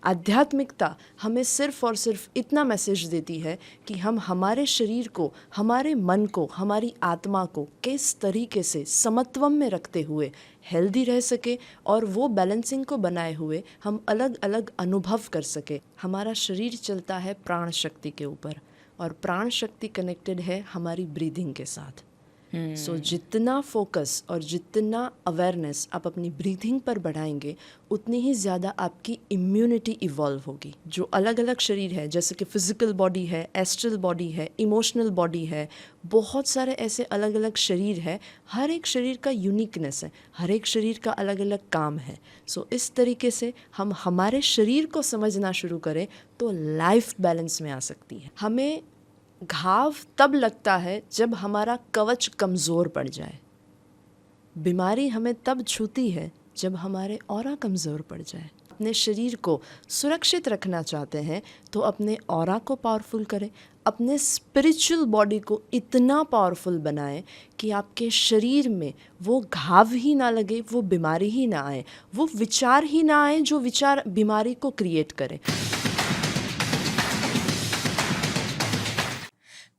आध्यात्मिकता हमें सिर्फ और सिर्फ इतना मैसेज देती है कि हम हमारे शरीर को, हमारे मन को, हमारी आत्मा को किस तरीके से समत्वम में रखते हुए हेल्दी रह सके और वो बैलेंसिंग को बनाए हुए हम अलग अलग अनुभव कर सके। हमारा शरीर चलता है प्राण शक्ति के ऊपर और प्राण शक्ति कनेक्टेड है हमारी ब्रीदिंग के साथ। सो जितना फोकस और जितना अवेयरनेस आप अपनी ब्रीथिंग पर बढ़ाएंगे उतनी ही ज़्यादा आपकी इम्यूनिटी इवॉल्व होगी। जो अलग अलग शरीर है, जैसे कि फिजिकल बॉडी है, एस्ट्रल बॉडी है, इमोशनल बॉडी है, बहुत सारे ऐसे अलग अलग शरीर है। हर एक शरीर का यूनिकनेस है, हर एक शरीर का अलग अलग काम है। सो इस तरीके से हम हमारे शरीर को समझना शुरू करें तो लाइफ बैलेंस में आ सकती है। हमें घाव तब लगता है जब हमारा कवच कमज़ोर पड़ जाए। बीमारी हमें तब छूती है जब हमारे ऑरा कमज़ोर पड़ जाए। अपने शरीर को सुरक्षित रखना चाहते हैं तो अपने ऑरा को पावरफुल करें, अपने स्पिरिचुअल बॉडी को इतना पावरफुल बनाएं कि आपके शरीर में वो घाव ही ना लगे, वो बीमारी ही ना आए, वो विचार ही ना आए जो विचार बीमारी को क्रिएट करें।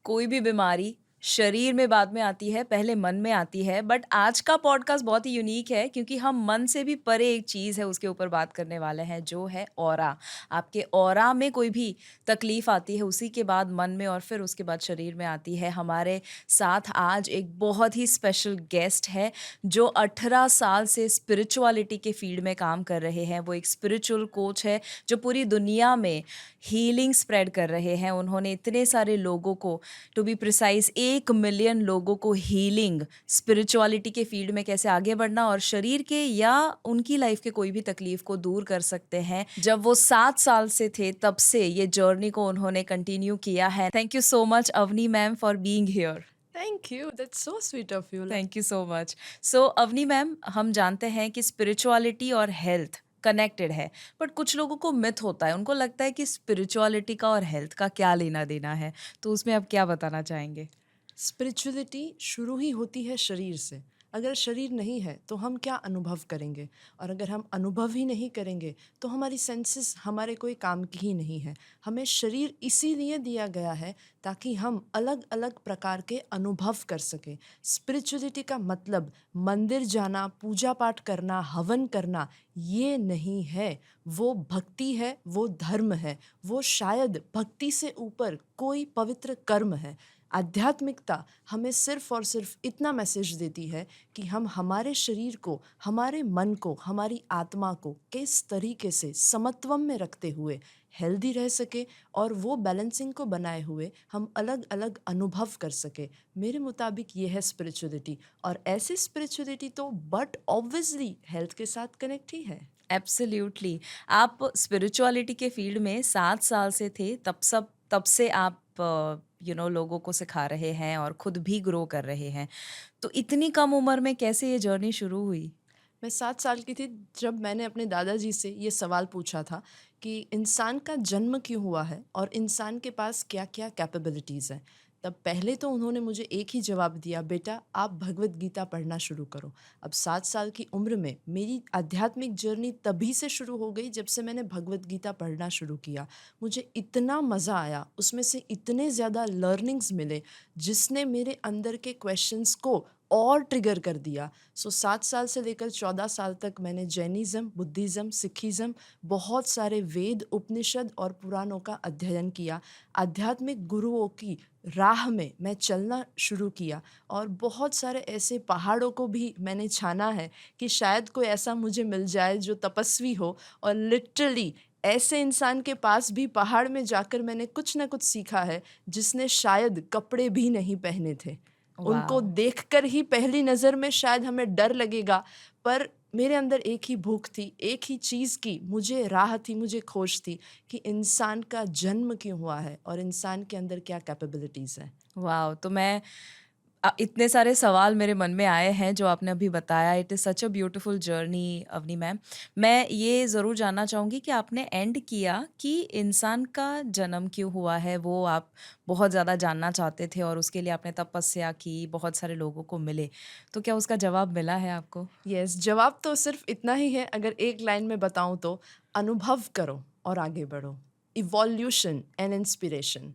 कोई भी बीमारी शरीर में बाद में आती है, पहले मन में आती है। बट आज का पॉडकास्ट बहुत ही यूनिक है क्योंकि हम मन से भी परे एक चीज़ है उसके ऊपर बात करने वाले हैं, जो है ऑरा। आपके ऑरा में कोई भी तकलीफ आती है, उसी के बाद मन में और फिर उसके बाद शरीर में आती है। हमारे साथ आज एक बहुत ही स्पेशल गेस्ट है जो 18 साल से स्पिरिचुअलिटी के फील्ड में काम कर रहे हैं। वो एक स्पिरिचुअल कोच है जो पूरी दुनिया में हीलिंग स्प्रेड कर रहे हैं। उन्होंने इतने सारे लोगों को, टू बी प्रिसाइज 1 मिलियन लोगों को हीलिंग, स्पिरिचुअलिटी के फील्ड में कैसे आगे बढ़ना और शरीर के या उनकी लाइफ के कोई भी तकलीफ को दूर कर सकते हैं। जब वो 7 साल से थे तब से ये जर्नी को उन्होंने कंटिन्यू किया है। Thank you so much Avni ma'am for being here. Thank you, that's so sweet of you. Thank you so much. So Avni ma'am, हम जानते हैं कि स्पिरिचुअलिटी और हेल्थ कनेक्टेड है, बट कुछ लोगों को मिथ होता है, उनको लगता है कि स्पिरिचुअलिटी का और हेल्थ का क्या लेना देना है, तो उसमें आप क्या बताना चाहेंगे? स्पिरिचुअलिटी शुरू ही होती है शरीर से। अगर शरीर नहीं है तो हम क्या अनुभव करेंगे, और अगर हम अनुभव ही नहीं करेंगे तो हमारी सेंसेस हमारे कोई काम की ही नहीं है। हमें शरीर इसीलिए दिया गया है ताकि हम अलग अलग प्रकार के अनुभव कर सकें। स्पिरिचुअलिटी का मतलब मंदिर जाना, पूजा पाठ करना, हवन करना ये नहीं है। वो भक्ति है, वो धर्म है, वो शायद भक्ति से ऊपर कोई पवित्र कर्म है। आध्यात्मिकता हमें सिर्फ और सिर्फ इतना मैसेज देती है कि हम हमारे शरीर को, हमारे मन को, हमारी आत्मा को किस तरीके से समत्वम में रखते हुए हेल्दी रह सके और वो बैलेंसिंग को बनाए हुए हम अलग अलग अनुभव कर सके। मेरे मुताबिक ये है स्पिरिचुअलिटी, और ऐसी स्पिरिचुअलिटी तो बट ऑब्वियसली हेल्थ के साथ कनेक्ट ही है। एब्सोल्युटली। आप स्पिरिचुअलिटी के फील्ड में 7 साल से थे, तब से आप लोगों को सिखा रहे हैं और खुद भी ग्रो कर रहे हैं। तो इतनी कम उम्र में कैसे ये जर्नी शुरू हुई? मैं 7 साल की थी जब मैंने अपने दादाजी से ये सवाल पूछा था कि इंसान का जन्म क्यों हुआ है और इंसान के पास क्या-क्या कैपेबिलिटीज़ हैं। तब पहले तो उन्होंने मुझे एक ही जवाब दिया, बेटा आप भगवद गीता पढ़ना शुरू करो। अब 7 साल की उम्र में मेरी आध्यात्मिक जर्नी तभी से शुरू हो गई जब से मैंने भगवद गीता पढ़ना शुरू किया। मुझे इतना मज़ा आया, उसमें से इतने ज़्यादा लर्निंग्स मिले जिसने मेरे अंदर के क्वेश्चंस को और ट्रिगर कर दिया। सो 7 साल से लेकर 14 साल तक मैंने जैनिज़्म, बुद्धिज़्म, सिखिज़्म, बहुत सारे वेद, उपनिषद और पुराणों का अध्ययन किया। आध्यात्मिक गुरुओं की राह में मैं चलना शुरू किया और बहुत सारे ऐसे पहाड़ों को भी मैंने छाना है कि शायद कोई ऐसा मुझे मिल जाए जो तपस्वी हो, और लिटरली ऐसे इंसान के पास भी पहाड़ में जाकर मैंने कुछ ना कुछ सीखा है जिसने शायद कपड़े भी नहीं पहने थे। उनको वाओ! देखकर ही पहली नज़र में शायद हमें डर लगेगा, पर मेरे अंदर एक ही भूख थी, एक ही चीज़ की मुझे राह थी, मुझे खोज थी कि इंसान का जन्म क्यों हुआ है और इंसान के अंदर क्या कैपेबिलिटीज़ हैं। वाओ! तो मैं इतने सारे सवाल मेरे मन में आए हैं जो आपने अभी बताया। It is such a beautiful journey Avni ma'am. मैं ये ज़रूर जानना चाहूँगी कि आपने एंड किया कि इंसान का जन्म क्यों हुआ है, वो आप बहुत ज़्यादा जानना चाहते थे और उसके लिए आपने तपस्या की, बहुत सारे लोगों को मिले। तो क्या उसका जवाब मिला है आपको? यस, जवाब तो सिर्फ़ इतना ही है, अगर एक लाइन में बताऊँ तो, अनुभव करो और आगे बढ़ो। इवोल्यूशन एंड इंस्पिरेशन,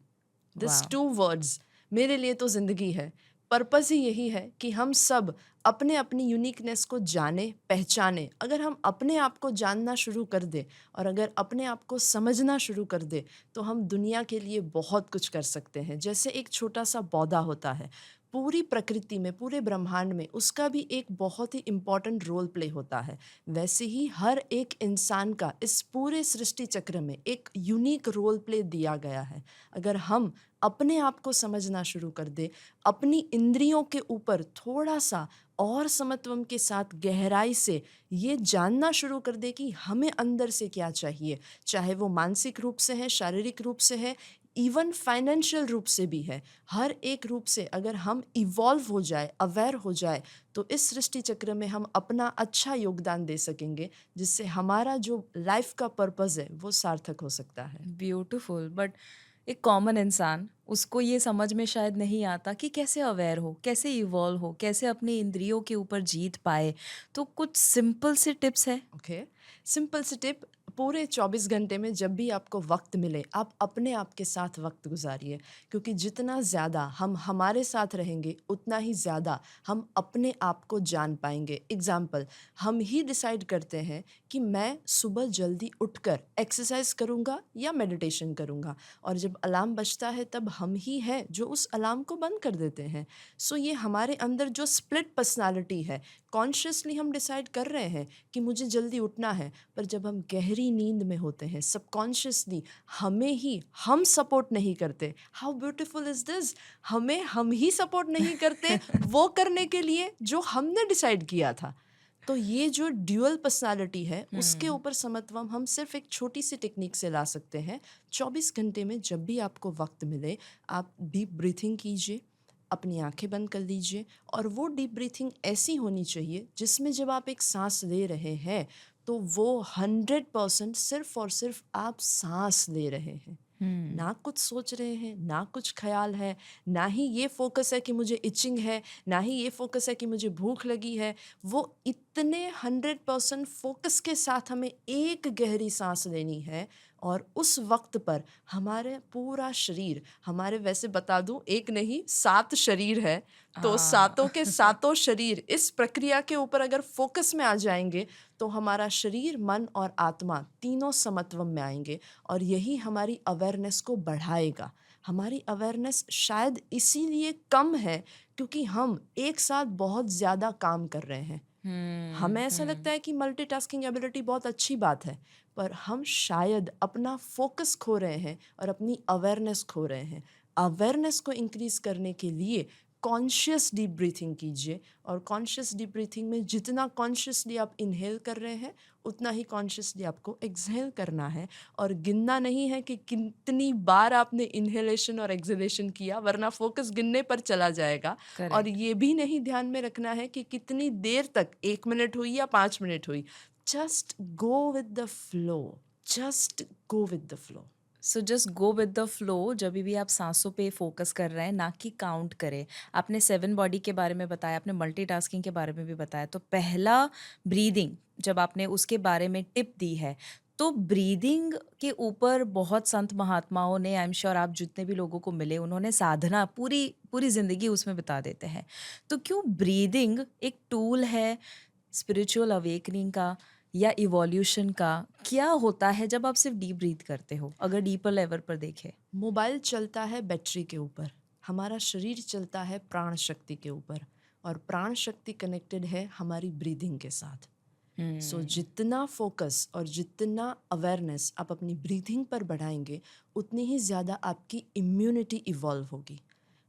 दिस वाह! 2 वर्ड्स मेरे लिए तो ज़िंदगी है। पर्पस ही यही है कि हम सब अपने अपनी यूनिकनेस को जाने, पहचाने। अगर हम अपने आप को जानना शुरू कर दें और अगर अपने आप को समझना शुरू कर दें, तो हम दुनिया के लिए बहुत कुछ कर सकते हैं। जैसे एक छोटा-सा पौधा होता है, पूरी प्रकृति में, पूरे ब्रह्मांड में उसका भी एक बहुत ही इम्पोर्टेंट रोल प्ले होता है। वैसे ही हर एक इंसान का इस पूरे सृष्टि चक्र में एक यूनिक रोल प्ले दिया गया है। अगर हम अपने आप को समझना शुरू कर दें, अपनी इंद्रियों के ऊपर थोड़ा-सा और समत्वम के साथ गहराई से ये जानना शुरू कर दें कि हमें अंदर से क्या चाहिए, चाहे वो मानसिक रूप से है, शारीरिक रूप से है, इवन फाइनेंशियल रूप से भी है। हर एक रूप से अगर हम इवॉल्व हो जाए, अवेयर हो जाए, तो इस सृष्टि चक्र में हम अपना अच्छा योगदान दे सकेंगे, जिससे हमारा जो लाइफ का पर्पस है, वो सार्थक हो सकता है। ब्यूटीफुल। बट एक कॉमन इंसान, उसको ये समझ में शायद नहीं आता कि कैसे अवेयर हो, कैसे इवॉल्व हो, कैसे अपनी इंद्रियों के ऊपर जीत पाए। तो कुछ सिंपल से टिप्स है? ओके, सिंपल सी टिप, पूरे 24 घंटे में जब भी आपको वक्त मिले आप अपने आप के साथ वक्त गुजारिए, क्योंकि जितना ज़्यादा हम हमारे साथ रहेंगे उतना ही ज़्यादा हम अपने आप को जान पाएंगे। एग्जाम्पल, हम ही डिसाइड करते हैं कि मैं सुबह जल्दी उठकर एक्सरसाइज करूँगा या मेडिटेशन करूँगा, और जब अलार्म बजता है तब हम ही हैं जो उस अलार्म को बंद कर देते हैं। सो ये हमारे अंदर जो स्प्लिट पर्सनालिटी है, कॉन्शियसली हम डिसाइड कर रहे हैं कि मुझे जल्दी उठना है, पर जब हम गहरी नींद में होते हैं सबकॉन्शियसली हमें ही हम सपोर्ट नहीं करते। हाउ ब्यूटीफुल इज दिस, हमें हम ही सपोर्ट नहीं करते वो करने के लिए जो हमने डिसाइड किया था। तो ये जो ड्यूअल पर्सनालिटी है उसके हुँ। ऊपर समत्वम हम सिर्फ एक छोटी सी टेक्निक से ला सकते हैं। 24 घंटे में जब भी आपको वक्त मिले आप डीप ब्रीथिंग कीजिए, अपनी आंखें बंद कर लीजिए, और वो डीप ब्रीथिंग ऐसी होनी चाहिए जिसमें जब आप एक सांस ले रहे हैं तो वो 100% सिर्फ और सिर्फ आप सांस ले रहे हैं, हुँ। ना कुछ सोच रहे हैं, ना कुछ ख्याल है, ना ही ये फोकस है कि मुझे इचिंग है, ना ही ये फोकस है कि मुझे भूख लगी है। वो इतने 100% फोकस के साथ हमें एक गहरी सांस लेनी है, और उस वक्त पर हमारे पूरा शरीर, हमारे वैसे बता दूं एक नहीं 7 शरीर है, तो हाँ। सातों के सातों शरीर इस प्रक्रिया के ऊपर अगर फोकस में आ जाएंगे तो हमारा शरीर, मन और आत्मा तीनों समत्व में आएंगे, और यही हमारी अवेयरनेस को बढ़ाएगा। हमारी अवेयरनेस शायद इसीलिए कम है क्योंकि हम एक साथ बहुत ज़्यादा काम कर रहे हैं। हमें ऐसा लगता है कि मल्टीटास्किंग एबिलिटी बहुत अच्छी बात है, पर हम शायद अपना फोकस खो रहे हैं और अपनी अवेयरनेस खो रहे हैं। अवेयरनेस को इंक्रीज करने के लिए कॉन्शियस डीप ब्रीथिंग कीजिए, और कॉन्शियस डीप ब्रीथिंग में जितना कॉन्शियसली आप इनहेल कर रहे हैं उतना ही कॉन्शियसली आपको एक्सहेल करना है, और गिनना नहीं है कि कितनी बार आपने इनहेलेशन और एक्सहेलेशन किया, वरना फोकस गिनने पर चला जाएगा। और करेक्ट। ये भी नहीं ध्यान में रखना है कि कितनी देर तक, 1 मिनट हुई या 5 मिनट हुई। Just go with the flow, just go with the flow. So just go with the flow. जब भी आप सांसों पे फोकस कर रहे हैं, ना कि काउंट करें। आपने 7 बॉडी के बारे में बताया, आपने मल्टीटास्किंग के बारे में भी बताया। तो पहला ब्रीदिंग, जब आपने उसके बारे में टिप दी है, तो ब्रीदिंग के ऊपर बहुत संत महात्माओं ने, आई एम श्योर आप जितने भी लोगों को मिले, उन्होंने साधना पूरी पूरी ज़िंदगी उसमें बिता देते हैं। तो क्यों ब्रीदिंग एक टूल है स्पिरिचुअल अवेकनिंग का या इवोल्यूशन का? क्या होता है जब आप सिर्फ डीप ब्रीथ करते हो, अगर डीपर लेवल पर देखें? मोबाइल चलता है बैटरी के ऊपर, हमारा शरीर चलता है प्राण शक्ति के ऊपर, और प्राण शक्ति कनेक्टेड है हमारी ब्रीदिंग के साथ। सो हम्म। जितना फोकस और जितना अवेयरनेस आप अपनी ब्रीथिंग पर बढ़ाएंगे उतनी ही ज़्यादा आपकी इम्यूनिटी इवॉल्व होगी,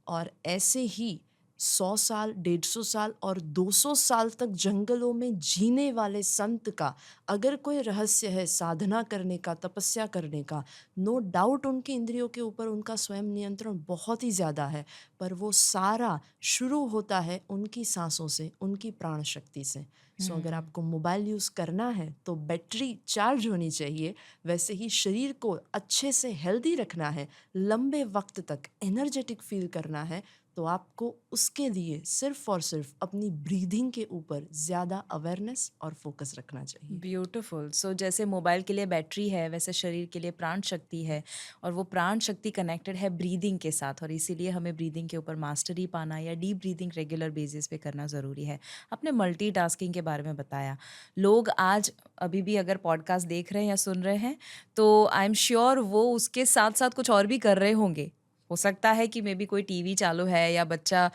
और ऐसे ही 100 साल, 150 साल और 200 साल तक जंगलों में जीने वाले संत का अगर कोई रहस्य है साधना करने का, तपस्या करने का, नो डाउट उनके इंद्रियों के ऊपर उनका स्वयं नियंत्रण बहुत ही ज़्यादा है, पर वो सारा शुरू होता है उनकी सांसों से, उनकी प्राण शक्ति से। सो अगर हम्म। आपको मोबाइल यूज़ करना है तो बैटरी चार्ज होनी चाहिए, वैसे ही शरीर को अच्छे से हेल्दी रखना है, लंबे वक्त तक एनर्जेटिक फील करना है, तो आपको उसके लिए सिर्फ और सिर्फ अपनी ब्रीदिंग के ऊपर ज़्यादा अवेयरनेस और फोकस रखना चाहिए। ब्यूटीफुल। सो जैसे मोबाइल के लिए बैटरी है, वैसे शरीर के लिए प्राण शक्ति है, और वो प्राण शक्ति कनेक्टेड है ब्रीदिंग के साथ, और इसीलिए हमें ब्रीदिंग के ऊपर मास्टरी पाना या डीप ब्रीदिंग रेगुलर बेसिस पे करना ज़रूरी है। आपने मल्टीटास्किंग के बारे में बताया। लोग आज अभी भी अगर पॉडकास्ट देख रहे हैं या सुन रहे हैं, तो आई एम श्योर वो उसके साथ-साथ कुछ और भी कर रहे होंगे। हो सकता है कि मेबी कोई टीवी चालू है, या बच्चा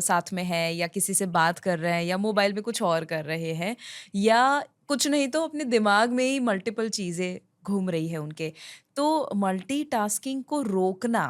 साथ में है, या किसी से बात कर रहे हैं, या मोबाइल में कुछ और कर रहे हैं, या कुछ नहीं तो अपने दिमाग में ही मल्टीपल चीज़ें घूम रही है उनके। तो मल्टीटास्किंग को रोकना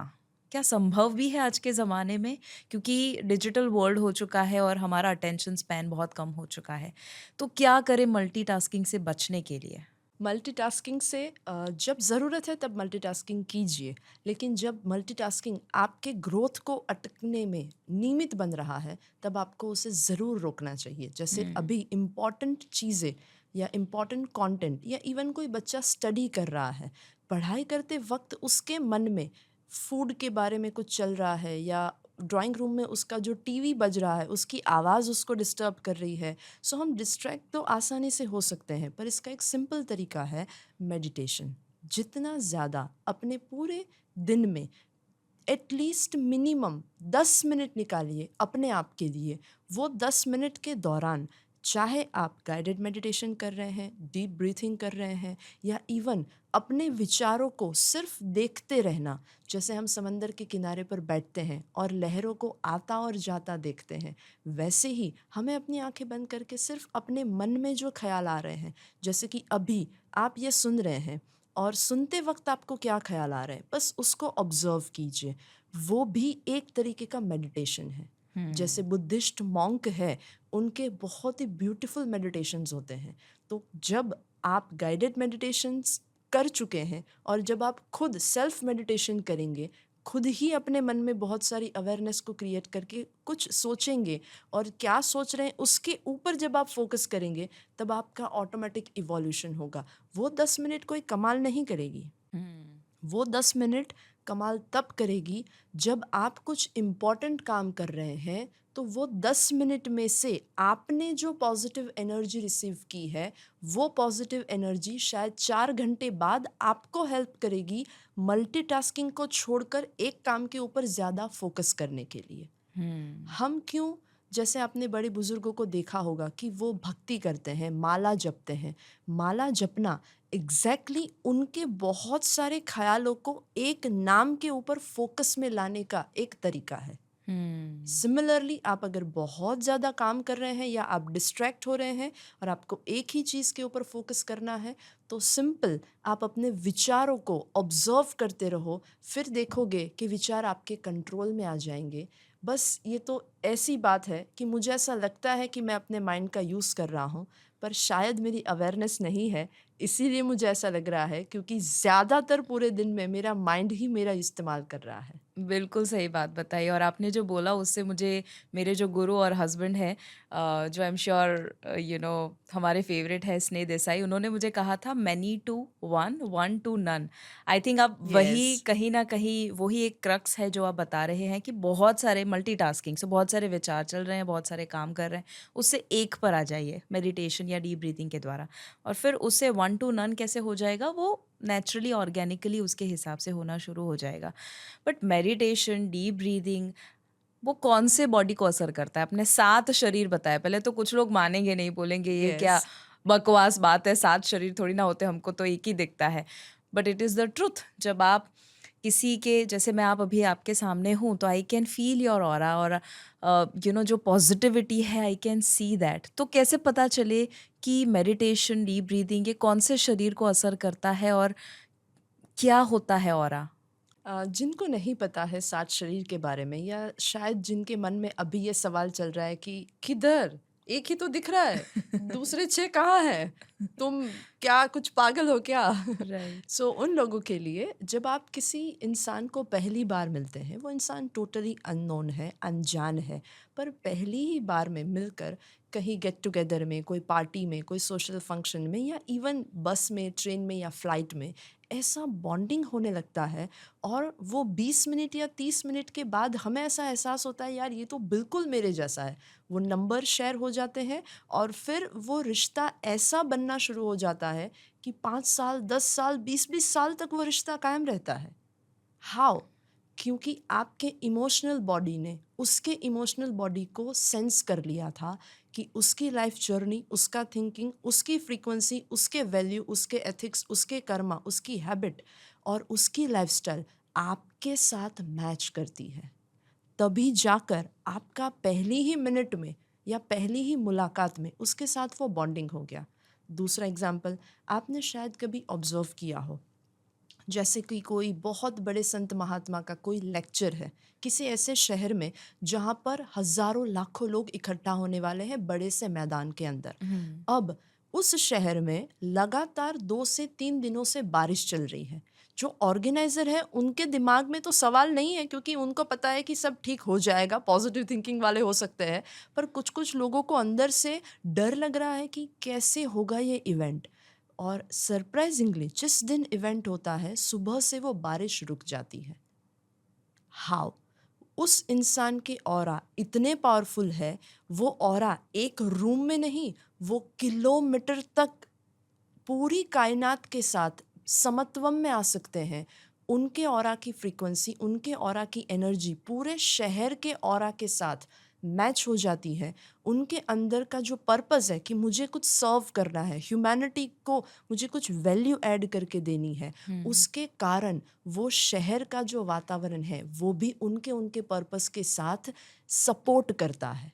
क्या संभव भी है आज के ज़माने में? क्योंकि डिजिटल वर्ल्ड हो चुका है और हमारा अटेंशन स्पैन बहुत कम हो चुका है। तो क्या करें मल्टीटास्किंग से बचने के लिए? मल्टीटास्किंग से जब ज़रूरत है तब मल्टीटास्किंग कीजिए, लेकिन जब मल्टीटास्किंग आपके ग्रोथ को अटकने में निमित्त बन रहा है, तब आपको उसे ज़रूर रोकना चाहिए। जैसे अभी इम्पॉर्टेंट चीज़ें या इम्पॉर्टेंट कंटेंट, या इवन कोई बच्चा स्टडी कर रहा है, पढ़ाई करते वक्त उसके मन में फूड के बारे में कुछ चल रहा है, या ड्राइंग रूम में उसका जो टीवी बज रहा है उसकी आवाज़ उसको डिस्टर्ब कर रही है। सो हम डिस्ट्रैक्ट तो आसानी से हो सकते हैं, पर इसका एक सिंपल तरीका है मेडिटेशन। जितना ज़्यादा अपने पूरे दिन में एटलीस्ट मिनिमम 10 मिनट निकालिए अपने आप के लिए। वो 10 मिनट के दौरान चाहे आप गाइडेड मेडिटेशन कर रहे हैं, डीप ब्रीथिंग कर रहे हैं, या इवन अपने विचारों को सिर्फ देखते रहना, जैसे हम समंदर के किनारे पर बैठते हैं और लहरों को आता और जाता देखते हैं, वैसे ही हमें अपनी आंखें बंद करके सिर्फ अपने मन में जो ख्याल आ रहे हैं, जैसे कि अभी आप ये सुन रहे हैं और सुनते वक्त आपको क्या ख्याल आ रहे हैं, बस उसको ऑब्जर्व कीजिए। वो भी एक तरीके का मेडिटेशन है। जैसे बुद्धिस्ट मॉन्क है, उनके बहुत ही ब्यूटीफुल मेडिटेशंस होते हैं। तो जब आप गाइडेड मेडिटेशंस कर चुके हैं और जब आप खुद सेल्फ मेडिटेशन करेंगे, खुद ही अपने मन में बहुत सारी अवेयरनेस को क्रिएट करके कुछ सोचेंगे, और क्या सोच रहे हैं उसके ऊपर जब आप फोकस करेंगे, तब आपका ऑटोमेटिक इवोल्यूशन होगा। वो 10 मिनट कोई कमाल नहीं करेगी। वो 10 मिनट कमाल तब करेगी जब आप कुछ इम्पॉर्टेंट काम कर रहे हैं, तो वो 10 मिनट में से आपने जो पॉजिटिव एनर्जी रिसीव की है, वो पॉजिटिव एनर्जी शायद 4 घंटे बाद आपको हेल्प करेगी मल्टीटास्किंग को छोड़कर एक काम के ऊपर ज़्यादा फोकस करने के लिए। हम क्यों, जैसे आपने बड़े बुजुर्गों को देखा होगा कि वो भक्ति करते हैं, माला जपते हैं। माला जपना एग्जैक्टली उनके बहुत सारे ख्यालों को एक नाम के ऊपर फोकस में लाने का एक तरीका है। सिमिलरली आप अगर बहुत ज़्यादा काम कर रहे हैं, या आप डिस्ट्रैक्ट हो रहे हैं और आपको एक ही चीज़ के ऊपर फोकस करना है, तो सिंपल आप अपने विचारों को ऑब्जर्व करते रहो, फिर देखोगे कि विचार आपके कंट्रोल में आ जाएंगे। बस ये तो ऐसी बात है कि मुझे ऐसा लगता है कि मैं अपने माइंड का यूज़ कर रहा हूँ, पर शायद मेरी अवेयरनेस नहीं है, इसीलिए मुझे ऐसा लग रहा है, क्योंकि ज़्यादातर पूरे दिन में मेरा माइंड ही मेरा इस्तेमाल कर रहा है। बिल्कुल सही बात बताई, और आपने जो बोला उससे मुझे मेरे जो गुरु और हस्बैंड हैं, जो आई एम श्योर हमारे फेवरेट है, स्नेह देसाई, उन्होंने मुझे कहा था many to one, one to none. I think आप वही यस। कहीं ना कहीं वही एक क्रक्स है जो आप बता रहे हैं, कि बहुत सारे मल्टीटास्किंग से बहुत सारे विचार चल रहे हैं, बहुत सारे काम कर रहे हैं, उससे एक पर आ जाइए मेडिटेशन या डीप ब्रीथिंग के द्वारा, और फिर उससे वन टू नन कैसे हो जाएगा, वो नेचुरली ऑर्गेनिकली उसके हिसाब से होना शुरू हो जाएगा। बट मेडिटेशन, डीप ब्रीदिंग, वो कौन से बॉडी को असर करता है? आपने 7 शरीर बताया। पहले तो कुछ लोग मानेंगे नहीं, बोलेंगे ये क्या यस। बकवास बात है, 7 शरीर थोड़ी ना होते, हमको तो एक ही दिखता है। But it is the truth. जब आप किसी के जैसे मैं आप अभी आपके सामने हूँ, तो I can feel your aura, और जो पॉजिटिविटी है आई कैन सी दैट। तो कैसे पता चले कि मेडिटेशन, डीप ब्रीदिंग ये कौन से शरीर को असर करता है, और क्या होता है ऑरा? जिनको नहीं पता है 7 शरीर के बारे में, या शायद जिनके मन में अभी ये सवाल चल रहा है कि किधर, एक ही तो दिख रहा है, दूसरे 6 कहाँ हैं? तुम क्या कुछ पागल हो क्या? राइट। सो उन लोगों के लिए जब आप किसी इंसान को पहली बार मिलते हैं, वो इंसान टोटली अननोन है, अनजान है, पर पहली ही बार में मिलकर कहीं गेट टुगेदर में, कोई पार्टी में, कोई सोशल फंक्शन में या इवन बस में, ट्रेन में या फ्लाइट में ऐसा बॉन्डिंग होने लगता है और वो 20 मिनट या 30 मिनट के बाद हमें ऐसा एहसास होता है यार ये तो बिल्कुल मेरे जैसा है। वो नंबर शेयर हो जाते हैं और फिर वो रिश्ता ऐसा बनना शुरू हो जाता है कि 5 साल, 10 साल, 20-20 साल तक वो रिश्ता कायम रहता है। हाउ? क्योंकि आपके इमोशनल बॉडी ने उसके इमोशनल बॉडी को सेंस कर लिया था कि उसकी लाइफ जर्नी, उसका थिंकिंग, उसकी फ्रीक्वेंसी, उसके वैल्यू, उसके एथिक्स, उसके कर्मा, उसकी हैबिट और उसकी लाइफस्टाइल आपके साथ मैच करती है। तभी जाकर आपका पहली ही मिनट में या पहली ही मुलाकात में उसके साथ वो बॉन्डिंग हो गया। दूसरा एग्जाम्पल, आपने शायद कभी ऑब्जर्व किया हो, जैसे कि कोई बहुत बड़े संत महात्मा का कोई लेक्चर है किसी ऐसे शहर में जहाँ पर हजारों लाखों लोग इकट्ठा होने वाले हैं बड़े से मैदान के अंदर। हुँ। अब उस शहर में लगातार 2 से 3 दिनों से बारिश चल रही है। जो ऑर्गेनाइजर है उनके दिमाग में तो सवाल नहीं है क्योंकि उनको पता है कि सब ठीक हो जाएगा, पॉजिटिव थिंकिंग वाले हो सकते हैं, पर कुछ कुछ लोगों को अंदर से डर लग रहा है कि कैसे होगा ये इवेंट। और सरप्राइजिंगली जिस दिन इवेंट होता है सुबह से वो बारिश रुक जाती है। हाउ? उस इंसान के ऑरा इतने पावरफुल है, वो ऑरा एक रूम में नहीं, वो किलोमीटर तक पूरी कायनात के साथ समत्वम में आ सकते हैं। उनके ऑरा की फ्रीक्वेंसी, उनके ऑरा की एनर्जी पूरे शहर के ऑरा के साथ मैच हो जाती है। उनके अंदर का जो पर्पस है कि मुझे कुछ सर्व करना है, ह्यूमैनिटी को मुझे कुछ वैल्यू ऐड करके देनी है, हुँ। उसके कारण वो शहर का जो वातावरण है वो भी उनके उनके पर्पस के साथ सपोर्ट करता है।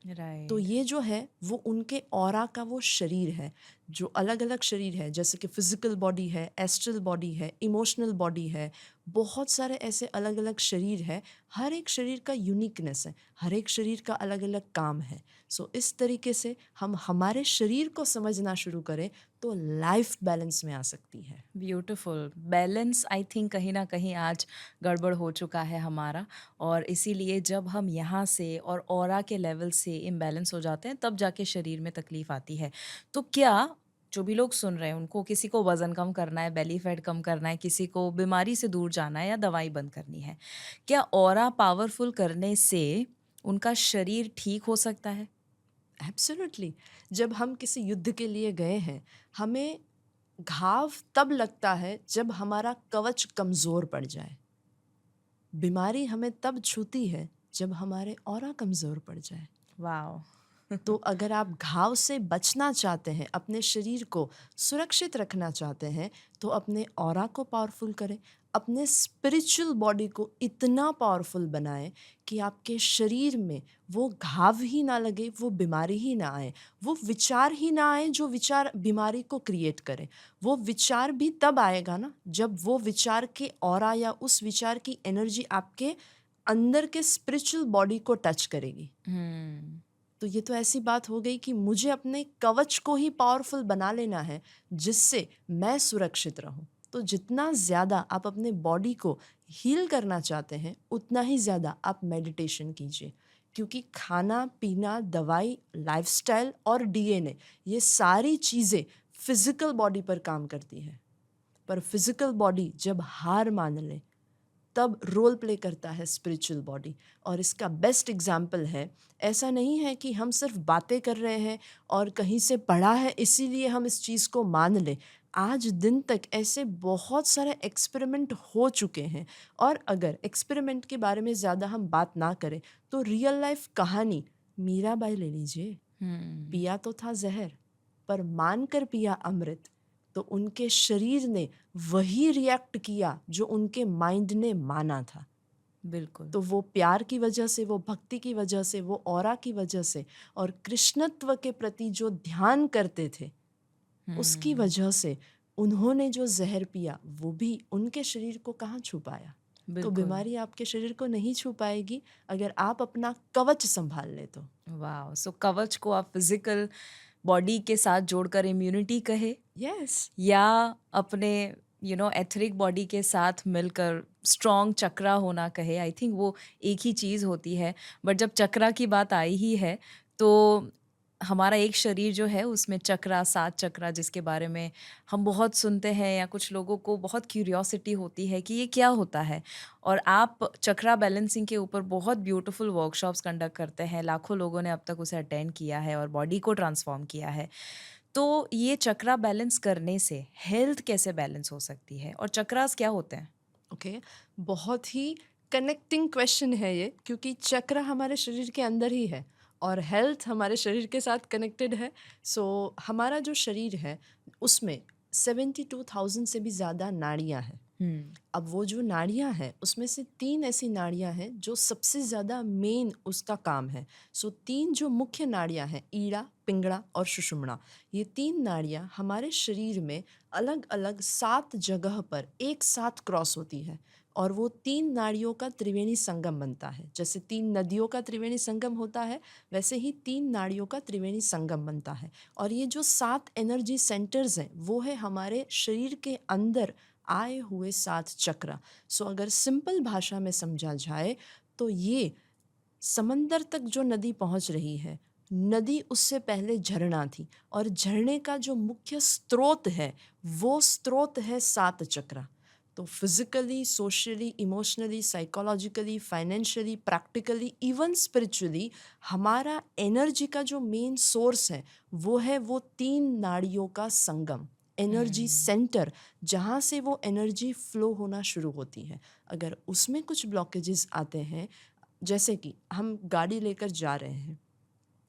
तो राइट। ये जो है वो उनके ऑरा का वो शरीर है, जो अलग-अलग शरीर है, जैसे कि फिज़िकल बॉडी है, एस्ट्रल बॉडी है, इमोशनल बॉडी है, बहुत सारे ऐसे अलग-अलग शरीर है। हर एक शरीर का यूनिकनेस है, हर एक शरीर का अलग-अलग काम है। सो इस तरीके से हम हमारे शरीर को समझना शुरू करें तो लाइफ बैलेंस में आ सकती है। ब्यूटीफुल। बैलेंस आई थिंक कहीं न कहीं आज गड़बड़ हो चुका है हमारा, और इसीलिए जब हम यहाँ से और ऑरा के लेवल से इम्बैलेंस हो जाते हैं, तब जाके शरीर में तकलीफ़ आती है। तो क्या जो भी लोग सुन रहे हैं, उनको किसी को वज़न कम करना है, बेली फैट कम करना है, किसी को बीमारी से दूर जाना है या दवाई बंद करनी है, क्या ऑरा पावरफुल करने से उनका शरीर ठीक हो सकता है? एब्सोल्युटली। जब हम किसी युद्ध के लिए गए हैं, हमें घाव तब लगता है जब हमारा कवच कमज़ोर पड़ जाए। बीमारी हमें तब छूती है जब हमारे ऑरा कमज़ोर पड़ जाए। वॉव! तो अगर आप घाव से बचना चाहते हैं, अपने शरीर को सुरक्षित रखना चाहते हैं, तो अपने ऑरा को पावरफुल करें। अपने स्पिरिचुअल बॉडी को इतना पावरफुल बनाएं कि आपके शरीर में वो घाव ही ना लगे, वो बीमारी ही ना आए, वो विचार ही ना आए जो विचार बीमारी को क्रिएट करें। वो विचार भी तब आएगा ना जब वो विचार के ऑरा या उस विचार की एनर्जी आपके अंदर के स्पिरिचुअल बॉडी को टच करेगी। हुँ। तो ये तो ऐसी बात हो गई कि मुझे अपने कवच को ही पावरफुल बना लेना है जिससे मैं सुरक्षित रहूं। तो जितना ज़्यादा आप अपने बॉडी को हील करना चाहते हैं उतना ही ज़्यादा आप मेडिटेशन कीजिए, क्योंकि खाना पीना, दवाई, लाइफस्टाइल और डीएनए, ये सारी चीज़ें फिज़िकल बॉडी पर काम करती है। पर फिज़िकल बॉडी जब हार मान ले तब रोल प्ले करता है स्पिरिचुअल बॉडी। और इसका बेस्ट एग्जाम्पल है, ऐसा नहीं है कि हम सिर्फ बातें कर रहे हैं और कहीं से पढ़ा है इसीलिए हम इस चीज़ को मान लें। आज दिन तक ऐसे बहुत सारे एक्सपेरिमेंट हो चुके हैं, और अगर एक्सपेरिमेंट के बारे में ज़्यादा हम बात ना करें तो रियल लाइफ कहानी मीराबाई ले लीजिए। हुँ। पिया तो था जहर, पर मानकर पिया अमृत। तो उनके शरीर ने वही रिएक्ट किया जो उनके माइंड ने माना था। बिल्कुल। तो वो प्यार की वजह से, वो भक्ति की वजह से, वो ऑरा की वजह से और कृष्णत्व के प्रति जो ध्यान करते थे उसकी हुँ। वजह से उन्होंने जो जहर पिया वो भी उनके शरीर को कहाँ छू पाया। तो बिल्कुल। बीमारी आपके शरीर को नहीं छू पाएगी अगर आप अपना कवच संभाल ले तो। वाओ! सो कवच को आप फिज़िकल बॉडी के साथ जोड़कर इम्यूनिटी कहे यस। या अपने एथरिक बॉडी के साथ मिलकर स्ट्रॉन्ग चक्रा होना कहे। आई थिंक वो एक ही चीज़ होती है। बट जब चक्रा की बात आई ही है तो हमारा एक शरीर जो है उसमें चक्रा, 7 चक्रा जिसके बारे में हम बहुत सुनते हैं या कुछ लोगों को बहुत क्यूरियोसिटी होती है कि ये क्या होता है। और आप चक्रा बैलेंसिंग के ऊपर बहुत ब्यूटीफुल वर्कशॉप्स कंडक्ट करते हैं। लाखों लोगों ने अब तक उसे अटेंड किया है और बॉडी को ट्रांसफॉर्म किया है। तो ये चक्रा बैलेंस करने से हेल्थ कैसे बैलेंस हो सकती है और चक्रास क्या होते हैं? ओके, बहुत ही कनेक्टिंग क्वेश्चन है ये, क्योंकि चक्र हमारे शरीर के अंदर ही है और हेल्थ हमारे शरीर के साथ कनेक्टेड है। सो हमारा जो शरीर है उसमें 72,000 से भी ज़्यादा नाड़ियाँ हैं। अब वो जो नाड़ियाँ हैं उसमें से 3 ऐसी नाड़ियाँ हैं जो सबसे ज़्यादा मेन उसका काम है। सो 3 जो मुख्य नाड़ियाँ हैं, ईड़ा, पिंगला और सुषुम्ना, ये 3 नाड़ियाँ हमारे शरीर में अलग अलग 7 जगह पर एक साथ क्रॉस होती है और वो 3 नाड़ियों का त्रिवेणी संगम बनता है। जैसे 3 नदियों का त्रिवेणी संगम होता है, वैसे ही 3 नाड़ियों का त्रिवेणी संगम बनता है। और ये जो 7 एनर्जी सेंटर्स हैं वो है हमारे शरीर के अंदर आए हुए 7 चक्र। सो अगर सिंपल भाषा में समझा जाए तो ये समंदर तक जो नदी पहुंच रही है, नदी उससे पहले झरना थी और झरने का जो मुख्य स्रोत है वो स्रोत है 7 चक्र। तो physically, socially, emotionally, psychologically, financially, practically, even spiritually हमारा एनर्जी का जो मेन सोर्स है वो है वो 3 नाड़ियों का संगम, एनर्जी सेंटर, जहाँ से वो एनर्जी फ्लो होना शुरू होती है। अगर उसमें कुछ ब्लॉकेजेस आते हैं, जैसे कि हम गाड़ी लेकर जा रहे हैं,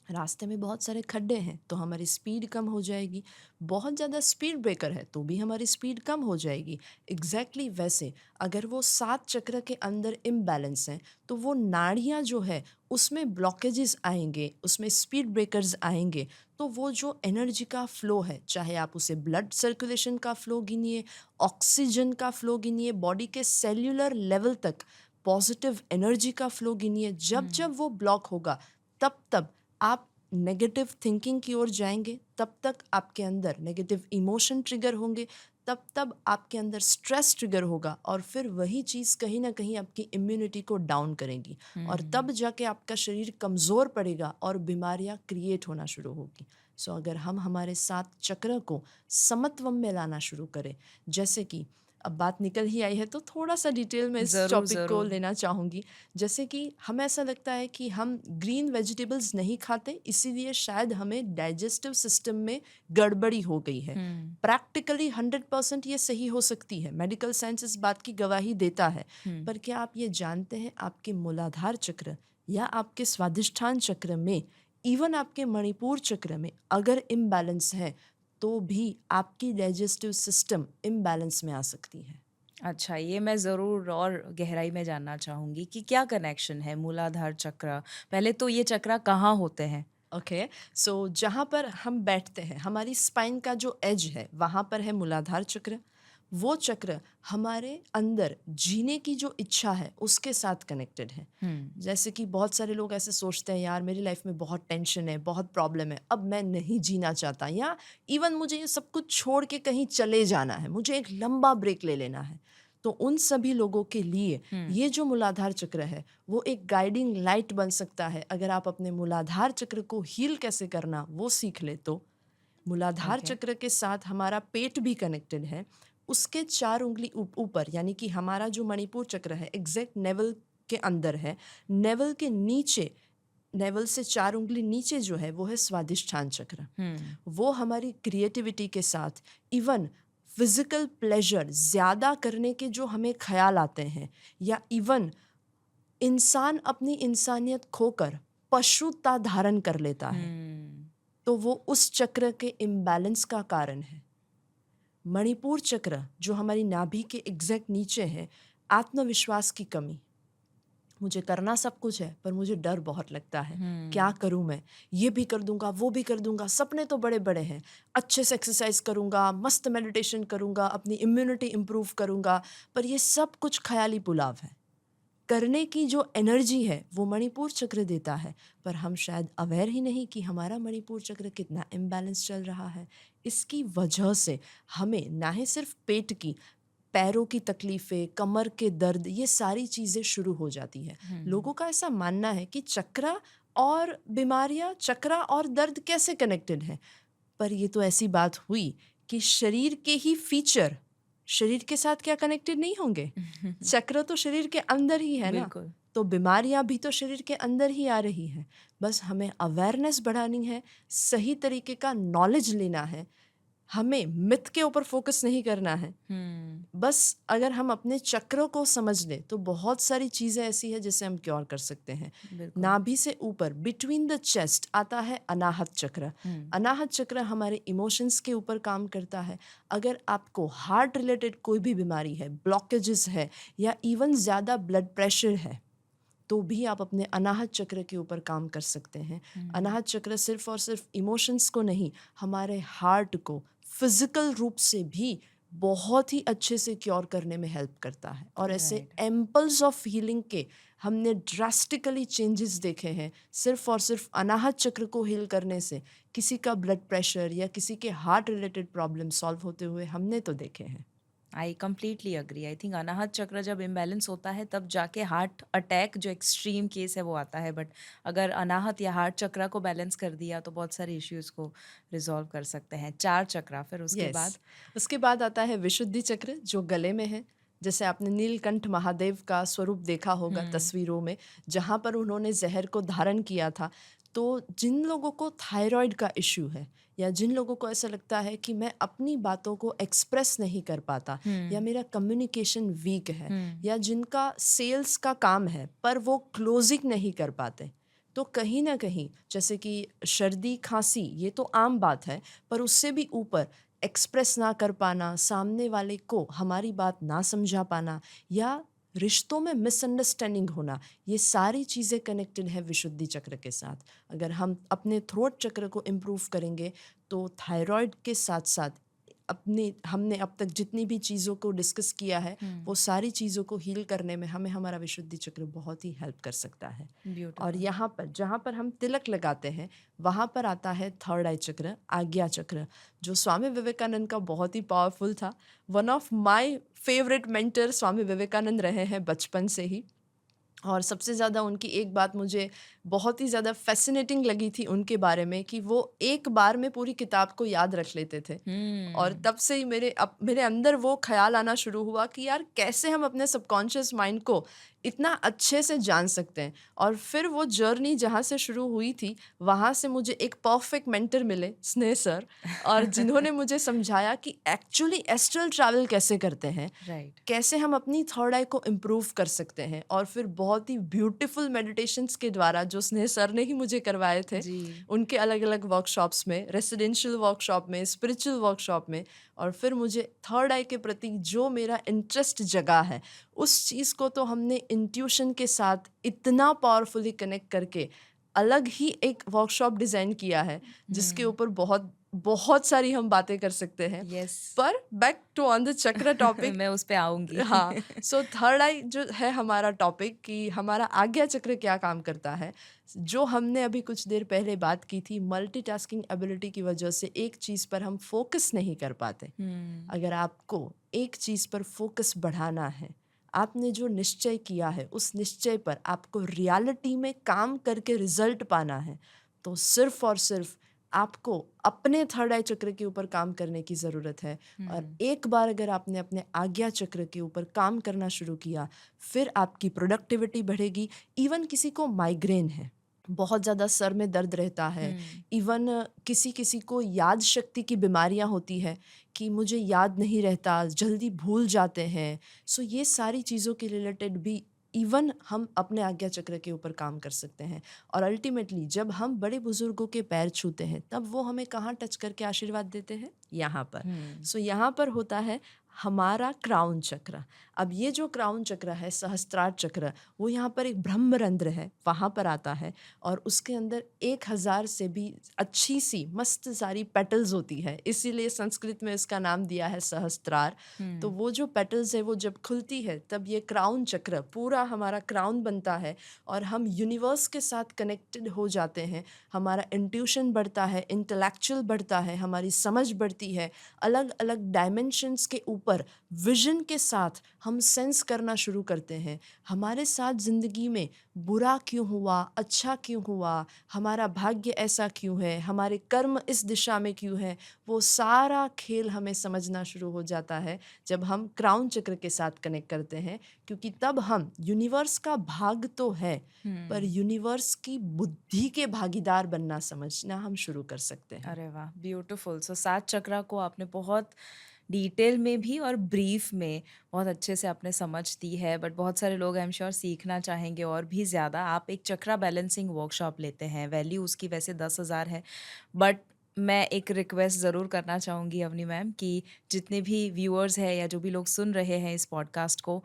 रास्ते में बहुत सारे खड्डे हैं तो हमारी स्पीड कम हो जाएगी, बहुत ज़्यादा स्पीड ब्रेकर है तो भी हमारी स्पीड कम हो जाएगी। एग्जैक्टली वैसे अगर वो 7 चक्र के अंदर इम्बैलेंस हैं तो वो नाड़ियाँ जो है उसमें ब्लॉकेजेस आएंगे, उसमें स्पीड ब्रेकर्स आएंगे, तो वो जो एनर्जी का फ़्लो है, चाहे आप उसे ब्लड सर्कुलेशन का फ़्लो गिनिए, ऑक्सीजन का फ़्लो गिनिए, बॉडी के सेल्यूलर लेवल तक पॉजिटिव एनर्जी का फ़्लो गिनिए, जब जब वो ब्लॉक होगा तब तब आप नेगेटिव थिंकिंग की ओर जाएंगे, तब तक आपके अंदर नेगेटिव इमोशन ट्रिगर होंगे, तब तब आपके अंदर स्ट्रेस ट्रिगर होगा और फिर वही चीज़ कहीं ना कहीं आपकी इम्यूनिटी को डाउन करेगी और तब जाके आपका शरीर कमज़ोर पड़ेगा और बीमारियां क्रिएट होना शुरू होगी। सो अगर हम हमारे 7 चक्र को समत्व में लाना शुरू करें, जैसे कि अब बात निकल ही आई है तो थोड़ा सा डिटेल में इस ज़रूर, टॉपिक को ज़रूर। लेना चाहूँगी। जैसे कि हमें ऐसा लगता है कि हम ग्रीन वेजिटेबल्स नहीं खाते, इसीलिए शायद हमें डाइजेस्टिव सिस्टम में गड़बड़ी हो गई है। प्रैक्टिकली 100% ये सही हो सकती है, मेडिकल साइंस इस बात की गवाही देता है। पर क्या आप ये जानते हैं आपके मूलाधार चक्र या आपके स्वादिष्ठान चक्र में, इवन आपके मणिपुर चक्र में अगर इम्बैलेंस है तो भी आपकी डाइजेस्टिव सिस्टम इम्बैलेंस में आ सकती है। अच्छा, ये मैं ज़रूर और गहराई में जानना चाहूँगी कि क्या कनेक्शन है मूलाधार चक्र। पहले तो ये चक्रा कहाँ होते हैं? ओके, सो जहाँ पर हम बैठते हैं, हमारी स्पाइन का जो एज है वहाँ पर है मूलाधार चक्र। वो चक्र हमारे अंदर जीने की जो इच्छा है उसके साथ कनेक्टेड है। जैसे कि बहुत सारे लोग ऐसे सोचते हैं, यार मेरी लाइफ में बहुत टेंशन है, बहुत प्रॉब्लम है, अब मैं नहीं जीना चाहता, या इवन मुझे ये सब कुछ छोड़ के कहीं चले जाना है, मुझे एक लंबा ब्रेक ले लेना है। तो उन सभी लोगों के लिए ये जो मूलाधार चक्र है वो एक गाइडिंग लाइट बन सकता है। अगर आप अपने मूलाधार चक्र को हील कैसे करना वो सीख ले तो मूलाधार ओके। चक्र के साथ हमारा पेट भी कनेक्टेड है। उसके 4 उंगली ऊपर, यानी कि हमारा जो मणिपुर चक्र है एग्जैक्ट नेवल के अंदर है, नेवल के नीचे, नेवल से 4 उंगली नीचे जो है वो है स्वादिष्ठान चक्र। वो हमारी क्रिएटिविटी के साथ, इवन फिजिकल प्लेजर ज़्यादा करने के जो हमें ख्याल आते हैं, या इवन इंसान अपनी इंसानियत खोकर पशुता धारण कर लेता है, तो वो उस चक्र के इम्बैलेंस का कारण है। मणिपुर चक्र जो हमारी नाभि के एग्जैक्ट नीचे है, आत्मविश्वास की कमी, मुझे करना सब कुछ है पर मुझे डर बहुत लगता है, क्या करूं मैं, ये भी कर दूंगा वो भी कर दूंगा, सपने तो बड़े बड़े हैं, अच्छे से एक्सरसाइज करूंगा, मस्त मेडिटेशन करूंगा, अपनी इम्यूनिटी इम्प्रूव करूंगा, पर ये सब कुछ ख्याली पुलाव है। करने की जो एनर्जी है वो मणिपुर चक्र देता है, पर हम शायद अवेयर ही नहीं कि हमारा मणिपुर चक्र कितना इम्बैलेंस चल रहा है। इसकी वजह से हमें ना ही सिर्फ पेट की, पैरों की तकलीफ़ें, कमर के दर्द, ये सारी चीज़ें शुरू हो जाती हैं। लोगों का ऐसा मानना है कि चक्रा और बीमारियाँ, चक्रा और दर्द कैसे कनेक्टेड हैं? पर ये तो ऐसी बात हुई कि शरीर के ही फीचर शरीर के साथ क्या कनेक्टेड नहीं होंगे? चक्र तो शरीर के अंदर ही है ना, बिल्कुल। तो बीमारियां भी तो शरीर के अंदर ही आ रही हैं। बस हमें अवेयरनेस बढ़ानी है, सही तरीके का नॉलेज लेना है, हमें मिथ के ऊपर फोकस नहीं करना है। बस अगर हम अपने चक्रों को समझ लें तो बहुत सारी चीज़ें ऐसी है जिसे हम क्योर कर सकते हैं। बिल्कुल। नाभि से ऊपर बिटवीन द चेस्ट आता है अनाहत चक्र। अनाहत चक्र हमारे इमोशंस के ऊपर काम करता है। अगर आपको हार्ट रिलेटेड कोई भी बीमारी है, ब्लॉकेजेस है या इवन ज़्यादा ब्लड प्रेशर है, तो भी आप अपने अनाहत चक्र के ऊपर काम कर सकते हैं। अनाहत चक्र सिर्फ और सिर्फ इमोशंस को नहीं, हमारे हार्ट को फिजिकल रूप से भी बहुत ही अच्छे से क्योर करने में हेल्प करता है। और ऐसे Right. एम्पल्स ऑफ हीलिंग के हमने ड्रास्टिकली चेंजेस देखे हैं सिर्फ और सिर्फ अनाहत चक्र को हील करने से। किसी का ब्लड प्रेशर या किसी के हार्ट रिलेटेड प्रॉब्लम सॉल्व होते हुए हमने तो देखे हैं। I completely agree. I think Anahata chakra जब इम्बैलेंस होता है तब जाके हार्ट अटैक जो एक्सट्रीम केस है वो आता है, बट अगर अनाहत या हार्ट चक्र को बैलेंस कर दिया तो बहुत सारे इश्यूज को रिजॉल्व कर सकते हैं। 4 चक्रा, फिर उसके बाद उसके बाद आता है विशुद्धि चक्र जो गले में है। जैसे आपने नीलकंठ महादेव का स्वरूप देखा होगा तस्वीरों में, जहाँ पर उन्होंने जहर को धारण किया था। तो जिन लोगों को थायराइड का इश्यू है या जिन लोगों को ऐसा लगता है कि मैं अपनी बातों को एक्सप्रेस नहीं कर पाता या मेरा कम्युनिकेशन वीक है या जिनका सेल्स का काम है पर वो क्लोजिंग नहीं कर पाते, तो कहीं ना कहीं जैसे कि सर्दी खांसी ये तो आम बात है, पर उससे भी ऊपर एक्सप्रेस ना कर पाना, सामने वाले को हमारी बात ना समझा पाना या रिश्तों में मिसअंडरस्टैंडिंग होना, ये सारी चीज़ें कनेक्टेड है विशुद्धि चक्र के साथ। अगर हम अपने थ्रोट चक्र को इम्प्रूव करेंगे तो थायराइड के साथ साथ हमने अब तक जितनी भी चीज़ों को डिस्कस किया है वो सारी चीज़ों को हील करने में हमें हमारा विशुद्धि चक्र बहुत ही हेल्प कर सकता है। और यहाँ पर जहाँ पर हम तिलक लगाते हैं वहाँ पर आता है थर्ड आई चक्र, आज्ञा चक्र, जो स्वामी विवेकानंद का बहुत ही पावरफुल था। One of my favourite mentor Swami Vivekananda रहे हैं बचपन से ही। और सबसे ज़्यादा उनकी एक बात मुझे बहुत ही ज़्यादा फैसिनेटिंग लगी थी उनके बारे में कि वो एक बार में पूरी किताब को याद रख लेते थे। और तब से ही मेरे अंदर वो ख्याल आना शुरू हुआ कि यार कैसे हम अपने सबकॉन्शियस माइंड को इतना अच्छे से जान सकते हैं। और फिर वो जर्नी जहाँ से शुरू हुई थी वहाँ से मुझे एक परफेक्ट मेंटर मिले, स्नेह सर, और जिन्होंने मुझे समझाया कि एक्चुअली एस्ट्रल ट्रैवल कैसे करते हैं, राइट, कैसे हम अपनी थर्ड आई को इम्प्रूव कर सकते हैं। और फिर बहुत ही ब्यूटीफुल मेडिटेशंस के द्वारा जो स्नेह सर ने ही मुझे करवाए थे उनके अलग अलग वर्कशॉप्स में, रेसिडेंशियल वर्कशॉप में, स्पिरिचुअल वर्कशॉप में। और फिर मुझे थर्ड आई के प्रति जो मेरा इंटरेस्ट जगा है उस चीज़ को तो हमने इंट्यूशन के साथ इतना पावरफुली कनेक्ट करके अलग ही एक वर्कशॉप डिज़ाइन किया है जिसके ऊपर बहुत बहुत सारी हम बातें कर सकते हैं। यस, पर बैक टू ऑन द चक्र टॉपिक मैं उस पे आऊंगी। हाँ, सो थर्ड आई जो है हमारा टॉपिक कि हमारा आज्ञा चक्र क्या काम करता है, जो हमने अभी कुछ देर पहले बात की थी, मल्टीटास्किंग एबिलिटी की वजह से एक चीज़ पर हम फोकस नहीं कर पाते। अगर आपको एक चीज़ पर फोकस बढ़ाना है, आपने जो निश्चय किया है उस निश्चय पर आपको रियलिटी में काम करके रिजल्ट पाना है, तो सिर्फ और सिर्फ आपको अपने थर्ड आई चक्र के ऊपर काम करने की ज़रूरत है। और एक बार अगर आपने अपने आज्ञा चक्र के ऊपर काम करना शुरू किया, फिर आपकी प्रोडक्टिविटी बढ़ेगी। इवन किसी को माइग्रेन है, बहुत ज़्यादा सर में दर्द रहता है, इवन किसी किसी को याद शक्ति की बीमारियां होती है कि मुझे याद नहीं रहता, जल्दी भूल जाते हैं। सो ये सारी चीज़ों के रिलेटेड भी इवन हम अपने आज्ञा चक्र के ऊपर काम कर सकते हैं। और अल्टीमेटली जब हम बड़े बुजुर्गों के पैर छूते हैं तब वो हमें कहाँ टच करके आशीर्वाद देते हैं? यहाँ पर। सो यहाँ पर होता है हमारा क्राउन चक्र। अब ये जो क्राउन चक्र है, सहस्त्रार चक्र, वो यहाँ पर एक ब्रह्मरंध्र है, वहाँ पर आता है और उसके अंदर 1000 से भी अच्छी सी मस्त सारी पेटल्स होती है, इसीलिए संस्कृत में इसका नाम दिया है सहस्त्रार। तो वो जो पेटल्स है वो जब खुलती है तब ये क्राउन चक्र पूरा हमारा क्राउन बनता है और हम यूनिवर्स के साथ कनेक्टेड हो जाते हैं। हमारा इंट्यूशन बढ़ता है, इंटेलेक्चुअल बढ़ता है, हमारी समझ बढ़ती है, अलग अलग डायमेंशंस के ऊपर विजन के साथ हम सेंस करना शुरू करते हैं। हमारे साथ ज़िंदगी में बुरा क्यों हुआ, अच्छा क्यों हुआ, हमारा भाग्य ऐसा क्यों है, हमारे कर्म इस दिशा में क्यों है, वो सारा खेल हमें समझना शुरू हो जाता है जब हम क्राउन चक्र के साथ कनेक्ट करते हैं, क्योंकि तब हम यूनिवर्स का भाग तो है पर यूनिवर्स की बुद्धि के भागीदार बनना समझना हम शुरू कर सकते हैं। अरे वाह, ब्यूटीफुल। सो 7 चक्रा को आपने बहुत डिटेल में भी और ब्रीफ में बहुत अच्छे से आपने समझ दी है, बट बहुत सारे लोग आई एम श्योर सीखना चाहेंगे और भी ज़्यादा। आप एक चक्रा बैलेंसिंग वर्कशॉप लेते हैं, वैल्यू उसकी वैसे 10,000 है, बट मैं एक रिक्वेस्ट ज़रूर करना चाहूँगी अवनी मैम कि जितने भी व्यूअर्स हैं या जो भी लोग सुन रहे हैं इस पॉडकास्ट को,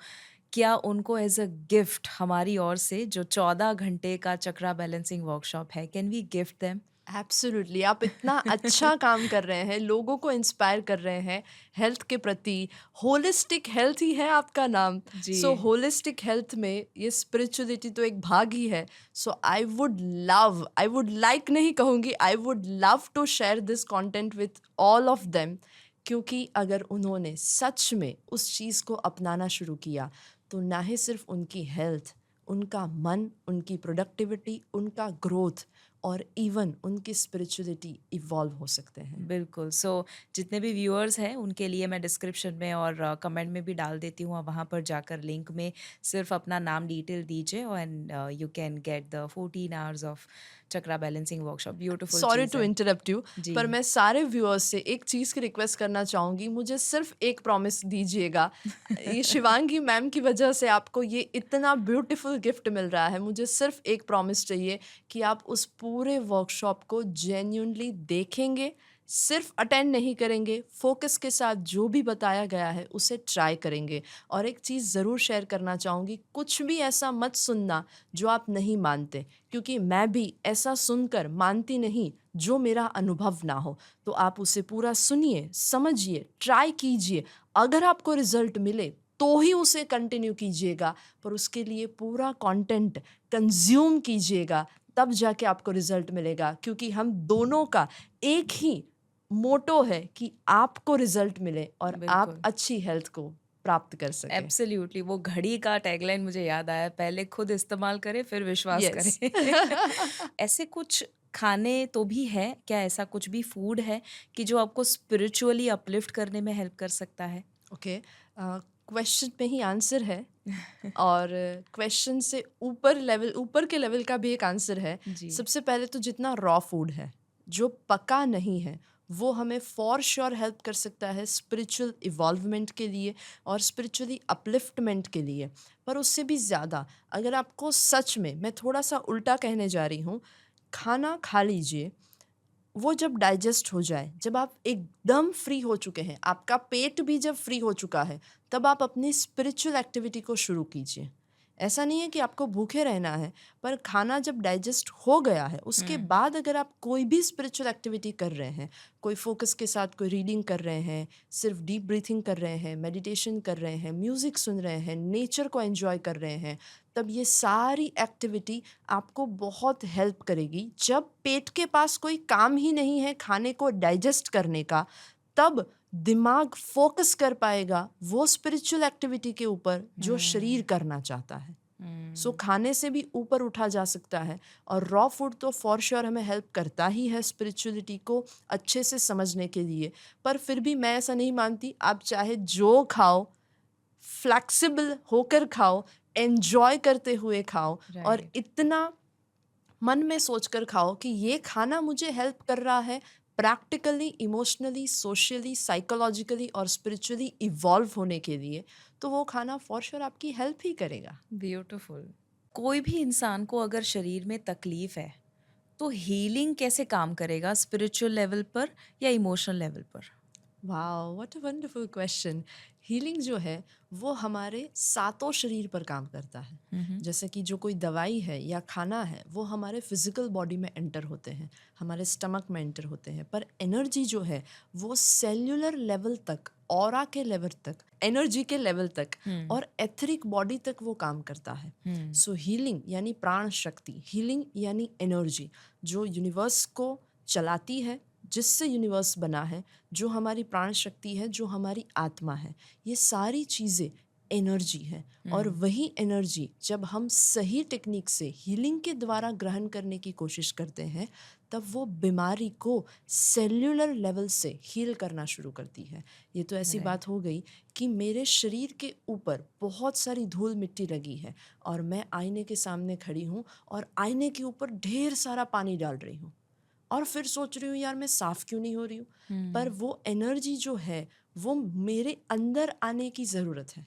क्या उनको एज अ गिफ्ट हमारी ओर से जो 14 घंटे का चक्रा बैलेंसिंग वर्कशॉप है, can we gift them? Absolutely, आप इतना अच्छा काम कर रहे हैं, लोगों को इंस्पायर कर रहे हैं हेल्थ के प्रति। होलिस्टिक हेल्थ ही है आपका नाम। जी। सो होलिस्टिक हेल्थ में ये स्पिरिचुअलिटी तो एक भाग ही है। सो आई वुड लाइक नहीं कहूँगी, I would love to share this content with all of them, क्योंकि अगर उन्होंने सच में उस चीज़ को अपनाना शुरू किया तो ना ही सिर्फ उनकी हेल्थ, उनका मन, उनकी प्रोडक्टिविटी, उनका ग्रोथ और इवन उनकी स्पिरिचुअलिटी इवॉल्व हो सकते हैं। बिल्कुल। सो जितने भी व्यूअर्स हैं उनके लिए मैं डिस्क्रिप्शन में और कमेंट में भी डाल देती हूँ, आप वहाँ पर जाकर लिंक में सिर्फ अपना नाम डिटेल दीजिए and you can get the 14 hours of chakra balancing workshop. Beautiful sorry चीज़ टू है। इंटरप्ट यू, जी। पर मैं सारे व्यूअर्स से एक चीज़ की रिक्वेस्ट करना चाहूँगी, मुझे सिर्फ एक प्रॉमिस दीजिएगा। ये शिवांगी मैम की वजह से आपको ये इतना ब्यूटीफुल गिफ्ट मिल रहा है, मुझे सिर्फ एक प्रॉमिस चाहिए कि आप उस पूरे वर्कशॉप को जेन्युइनली देखेंगे, सिर्फ अटेंड नहीं करेंगे, फोकस के साथ जो भी बताया गया है उसे ट्राई करेंगे। और एक चीज़ ज़रूर शेयर करना चाहूँगी, कुछ भी ऐसा मत सुनना जो आप नहीं मानते, क्योंकि मैं भी ऐसा सुनकर मानती नहीं जो मेरा अनुभव ना हो। तो आप उसे पूरा सुनिए, समझिए, ट्राई कीजिए। अगर आपको रिजल्ट मिले तो ही उसे कंटिन्यू कीजिएगा, पर उसके लिए पूरा कंटेंट कंज्यूम कीजिएगा, तब जाके आपको रिजल्ट मिलेगा। क्योंकि हम दोनों का एक ही मोटो है कि आपको रिजल्ट मिले और आप बिल्कुल। अच्छी हेल्थ को प्राप्त कर सकें। एब्सोल्युटली, वो घड़ी का टैगलाइन मुझे याद आया, पहले खुद इस्तेमाल करें फिर विश्वास यस। करें। ऐसे कुछ खाने तो भी है क्या, ऐसा कुछ भी फूड है कि जो आपको स्पिरिचुअली अपलिफ्ट करने में हेल्प कर सकता है? ओके, क्वेश्चन में ही आंसर है और क्वेश्चन से ऊपर के लेवल का भी एक आंसर है। जी। सबसे पहले तो जितना रॉ फूड है, जो पका नहीं है, वो हमें फॉर श्योर हेल्प कर सकता है स्पिरिचुअल इवॉल्वमेंट के लिए और स्पिरिचुअली अपलिफ्टमेंट के लिए। पर उससे भी ज़्यादा, अगर आपको सच में, मैं थोड़ा सा उल्टा कहने जा रही हूँ, खाना खा लीजिए, वो जब डाइजेस्ट हो जाए, जब आप एकदम फ्री हो चुके हैं, आपका पेट भी जब फ्री हो चुका है, तब आप अपनी स्पिरिचुअल एक्टिविटी को शुरू कीजिए। ऐसा नहीं है कि आपको भूखे रहना है, पर खाना जब डाइजेस्ट हो गया है उसके बाद अगर आप कोई भी स्पिरिचुअल एक्टिविटी कर रहे हैं, कोई फोकस के साथ कोई रीडिंग कर रहे हैं, सिर्फ डीप ब्रीथिंग कर रहे हैं, मेडिटेशन कर रहे हैं, म्यूज़िक सुन रहे हैं, नेचर को एंजॉय कर रहे हैं, तब ये सारी एक्टिविटी आपको बहुत हेल्प करेगी। जब पेट के पास कोई काम ही नहीं है खाने को डाइजेस्ट करने का, तब दिमाग फोकस कर पाएगा वो स्पिरिचुअल एक्टिविटी के ऊपर जो शरीर करना चाहता है। सो खाने से भी ऊपर उठा जा सकता है और रॉ फूड तो फॉर श्योर हमें हेल्प करता ही है स्पिरिचुअलिटी को अच्छे से समझने के लिए। पर फिर भी मैं ऐसा नहीं मानती, आप चाहे जो खाओ, फ्लेक्सिबल होकर खाओ, एन्जॉय करते हुए खाओ और राइट। इतना मन में सोचकर खाओ कि ये खाना मुझे हेल्प कर रहा है प्रैक्टिकली, इमोशनली, सोशली, साइकोलॉजिकली और स्पिरिचुअली इवॉल्व होने के लिए, तो वो खाना फॉर श्योर आपकी हेल्प ही करेगा। ब्यूटीफुल। कोई भी इंसान को अगर शरीर में तकलीफ है तो हीलिंग कैसे काम करेगा, स्पिरिचुअल लेवल पर या इमोशनल लेवल पर? Wow what a wonderful question. Healing जो है वो हमारे सातों शरीर पर काम करता है। जैसे कि जो कोई दवाई है या खाना है वो हमारे फिजिकल बॉडी में एंटर होते हैं, हमारे स्टमक में एंटर होते हैं, पर एनर्जी जो है वो सेल्यूलर लेवल तक, ऑरा के लेवल तक, एनर्जी के लेवल तक और एथरिक बॉडी तक वो काम करता है। सो हीलिंग यानी प्राण शक्ति, हीलिंग यानी एनर्जी जो यूनिवर्स को चलाती है, जिससे यूनिवर्स बना है, जो हमारी प्राण शक्ति है, जो हमारी आत्मा है, ये सारी चीज़ें एनर्जी है। और वही एनर्जी जब हम सही टेक्निक से हीलिंग के द्वारा ग्रहण करने की कोशिश करते हैं तब वो बीमारी को सेल्यूलर लेवल से हील करना शुरू करती है। ये तो ऐसी बात हो गई कि मेरे शरीर के ऊपर बहुत सारी धूल मिट्टी लगी है और मैं आईने के सामने खड़ी हूँ और आईने के ऊपर ढेर सारा पानी डाल रही हूँ और फिर सोच रही हूँ यार मैं साफ क्यों नहीं हो रही हूँ। पर वो एनर्जी जो है वो मेरे अंदर आने की ज़रूरत है।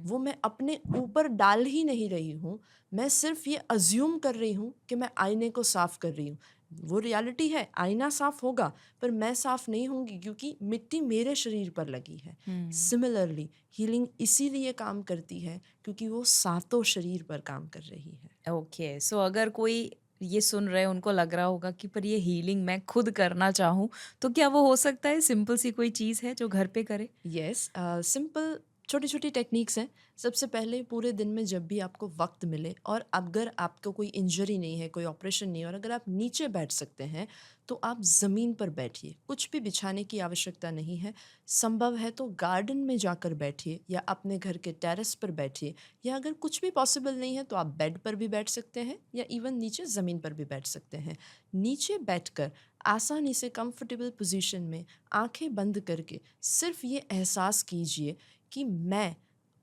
वो मैं अपने ऊपर डाल ही नहीं रही हूँ, मैं सिर्फ ये अज्यूम कर रही हूँ कि मैं आईने को साफ कर रही हूँ। वो रियलिटी है, आईना साफ होगा पर मैं साफ नहीं होंगी क्योंकि मिट्टी मेरे शरीर पर लगी है। सिमिलरली हीलिंग इसीलिए काम करती है क्योंकि वो सातों शरीर पर काम कर रही है। ओके, सो अगर कोई ये सुन रहे हैं, उनको लग रहा होगा कि पर ये हीलिंग मैं खुद करना चाहूँ, तो क्या वो हो सकता है? सिंपल सी कोई चीज़ है जो घर पे करे? यस, सिंपल छोटी छोटी टेक्निक्स हैं। सबसे पहले पूरे दिन में जब भी आपको वक्त मिले और अगर आपको कोई इंजरी नहीं है, कोई ऑपरेशन नहीं है और अगर आप नीचे बैठ सकते हैं तो आप ज़मीन पर बैठिए। कुछ भी बिछाने की आवश्यकता नहीं है। संभव है तो गार्डन में जाकर बैठिए या अपने घर के टेरेस पर बैठिए, या अगर कुछ भी पॉसिबल नहीं है तो आप बेड पर भी बैठ सकते हैं या इवन नीचे ज़मीन पर भी बैठ सकते हैं। नीचे बैठकर आसानी से कंफर्टेबल पोजीशन में आंखें बंद करके सिर्फ ये एहसास कीजिए कि मैं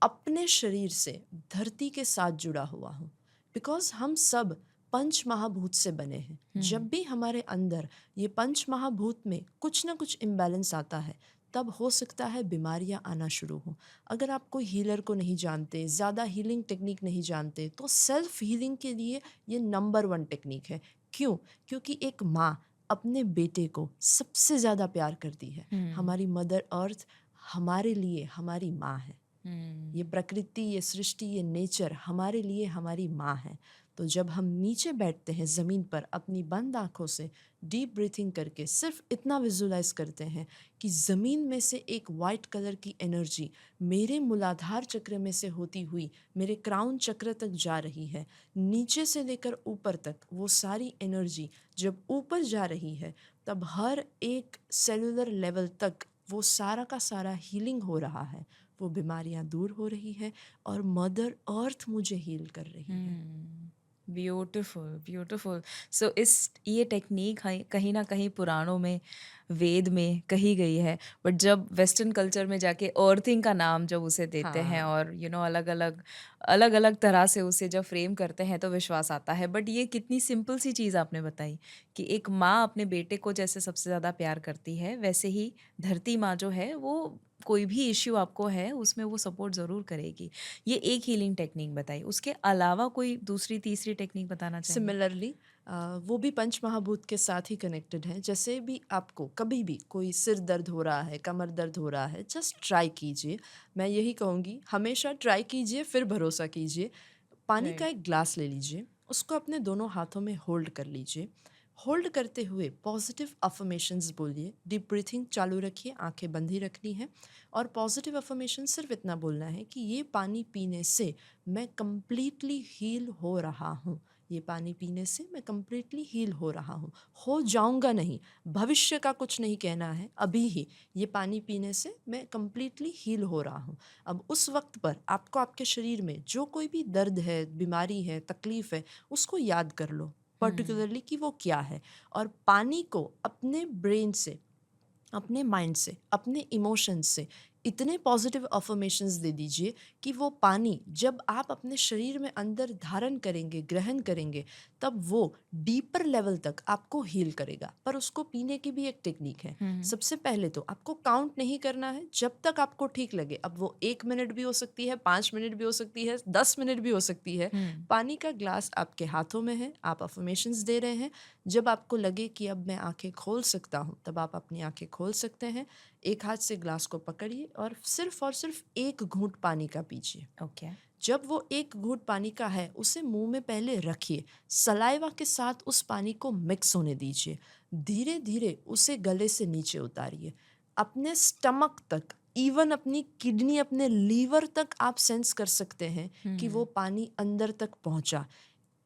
अपने शरीर से धरती के साथ जुड़ा हुआ हूँ। बिकॉज हम सब पंच महाभूत से बने हैं। जब भी हमारे अंदर ये पंच महाभूत में कुछ ना कुछ इम्बैलेंस आता है तब हो सकता है बीमारियां आना शुरू हों। अगर आप कोई हीलर को नहीं जानते, ज़्यादा हीलिंग टेक्निक नहीं जानते, तो सेल्फ हीलिंग के लिए ये नंबर 1 टेक्निक है। क्यों? क्योंकि एक माँ अपने बेटे को सबसे ज़्यादा प्यार करती है। हमारी मदर अर्थ हमारे लिए हमारी माँ है। ये प्रकृति, ये सृष्टि, ये नेचर हमारे लिए हमारी माँ है। तो जब हम नीचे बैठते हैं ज़मीन पर अपनी बंद आँखों से डीप ब्रीथिंग करके सिर्फ इतना विजुलाइज करते हैं कि ज़मीन में से एक वाइट कलर की एनर्जी मेरे मूलाधार चक्र में से होती हुई मेरे क्राउन चक्र तक जा रही है, नीचे से लेकर ऊपर तक वो सारी एनर्जी जब ऊपर जा रही है तब हर एक सेलुलर लेवल तक वो सारा का सारा हीलिंग हो रहा है। वो बीमारियां दूर हो रही है और मदर अर्थ मुझे हील कर रही है। Beautiful, beautiful. सो इस ये टेक्नीक कहीं ना कहीं पुराणों में, वेद में कही गई है, बट जब वेस्टर्न कल्चर में जाके अर्थिंग का नाम जब उसे देते हैं हाँ। और अलग अलग तरह से उसे जब फ्रेम करते हैं तो विश्वास आता है। बट ये कितनी सिंपल सी चीज़ आपने बताई कि एक माँ अपने बेटे को जैसे सबसे ज़्यादा प्यार करती है, वैसे ही धरती माँ जो है वो कोई भी इश्यू आपको है उसमें वो सपोर्ट ज़रूर करेगी। ये एक हीलिंग टेक्निक बताई, उसके अलावा कोई दूसरी तीसरी टेक्निक बताना चाहेंगे? सिमिलरली वो भी पंच महाभूत के साथ ही कनेक्टेड है। जैसे भी आपको कभी भी कोई सिर दर्द हो रहा है, कमर दर्द हो रहा है, जस्ट ट्राई कीजिए। मैं यही कहूँगी, हमेशा ट्राई कीजिए फिर भरोसा कीजिए। पानी का राइट। एक ग्लास ले लीजिए, उसको अपने दोनों हाथों में होल्ड कर लीजिए। होल्ड करते हुए पॉजिटिव अफर्मेशंस बोलिए। डीप ब्रीथिंग चालू रखिए, आंखें बंद ही रखनी है और पॉजिटिव अफर्मेशन सिर्फ इतना बोलना है कि ये पानी पीने से मैं कंप्लीटली हील हो रहा हूँ। ये पानी पीने से मैं कंप्लीटली हील हो रहा हूँ। हो जाऊँगा नहीं, भविष्य का कुछ नहीं कहना है, अभी ही ये पानी पीने से मैं कंप्लीटली हील हो रहा हूँ। अब उस वक्त पर आपको आपके शरीर में जो कोई भी दर्द है, बीमारी है, तकलीफ़ है, उसको याद कर लो पर्टिकुलरली कि वो क्या है। और पानी को अपने ब्रेन से, अपने माइंड से, अपने इमोशंस से इतने पॉजिटिव अफर्मेशंस दे दीजिए कि वो पानी जब आप अपने शरीर में अंदर धारण करेंगे, ग्रहण करेंगे, तब वो डीपर लेवल तक आपको हील करेगा। पर उसको पीने की भी एक टेक्निक है। सबसे पहले तो आपको काउंट नहीं करना है जब तक आपको ठीक लगे। अब वो 1 मिनट भी हो सकती है, 5 मिनट भी हो सकती है, 10 मिनट भी हो सकती है। पानी का ग्लास आपके हाथों में है, आप अफर्मेशंस दे रहे हैं। जब आपको लगे कि अब मैं आंखें खोल सकता हूँ तब आप अपनी आंखें खोल सकते हैं। एक हाथ से ग्लास को पकड़िए और सिर्फ एक घूंट पानी का पीजिए। ओके। जब वो एक घूंट पानी का है उसे मुंह में पहले रखिए, सलाइवा के साथ उस पानी को मिक्स होने दीजिए, धीरे धीरे उसे गले से नीचे उतारिए, अपने स्टमक तक, इवन अपनी किडनी, अपने लीवर तक आप सेंस कर सकते हैं कि वो पानी अंदर तक पहुंचा।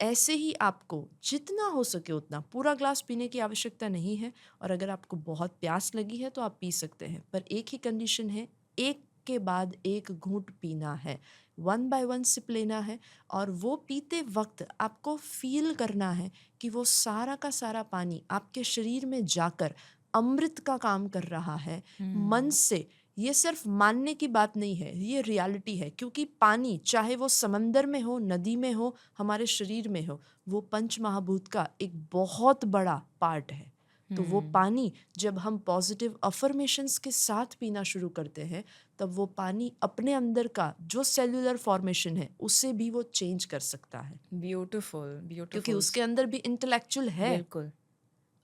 ऐसे ही आपको जितना हो सके उतना, पूरा ग्लास पीने की आवश्यकता नहीं है, और अगर आपको बहुत प्यास लगी है तो आप पी सकते हैं, पर एक ही कंडीशन है, एक के बाद एक घूंट पीना है, 1 बाय 1 सिप लेना है, और वो पीते वक्त आपको फील करना है कि वो सारा का सारा पानी आपके शरीर में जाकर अमृत का काम कर रहा है। मन से ये सिर्फ मानने की बात नहीं है, ये रियलिटी है, क्योंकि पानी चाहे वो समंदर में हो, नदी में हो, हमारे शरीर में हो, वो पंच महाभूत का एक बहुत बड़ा पार्ट है। तो वो पानी जब हम पॉजिटिव अफर्मेशंस के साथ पीना शुरू करते हैं, तब वो पानी अपने अंदर का जो सेल्यूलर फॉर्मेशन है उसे भी वो चेंज कर सकता है, ब्यूटीफुल, क्योंकि ब्यूटीफुल। उसके अंदर भी इंटेलेक्चुअल है। बिल्कुल।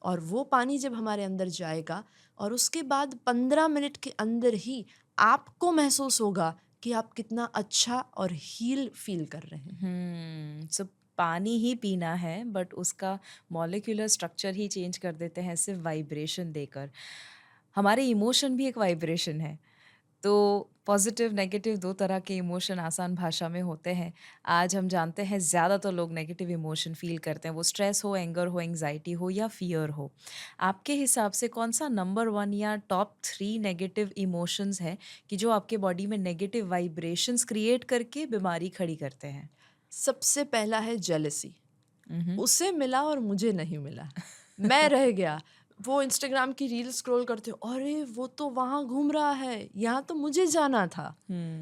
और वो पानी जब हमारे अंदर जाएगा और उसके बाद 15 मिनट के अंदर ही आपको महसूस होगा कि आप कितना अच्छा और हील फील कर रहे हैं। सो पानी ही पीना है, बट उसका मॉलिक्यूलर स्ट्रक्चर ही चेंज कर देते हैं सिर्फ वाइब्रेशन देकर। हमारे इमोशन भी एक वाइब्रेशन है। तो पॉजिटिव नेगेटिव 2 तरह के इमोशन आसान भाषा में होते हैं। आज हम जानते हैं ज़्यादातर लोग नेगेटिव इमोशन फ़ील करते हैं, वो स्ट्रेस हो, एंगर हो, एंग्ज़ायटी हो या फ़ियर हो। आपके हिसाब से कौन-सा नंबर 1 या टॉप 3 नेगेटिव इमोशंस हैं कि जो आपके बॉडी में नेगेटिव वाइब्रेशंस क्रिएट करके बीमारी खड़ी करते हैं? सबसे पहला है जेलसी। उहुँ। उसे मिला और मुझे नहीं मिला, मैं रह गया। वो इंस्टाग्राम की रील स्क्रॉल करते हो, अरे वो तो वहाँ घूम रहा है, यहाँ तो मुझे जाना था,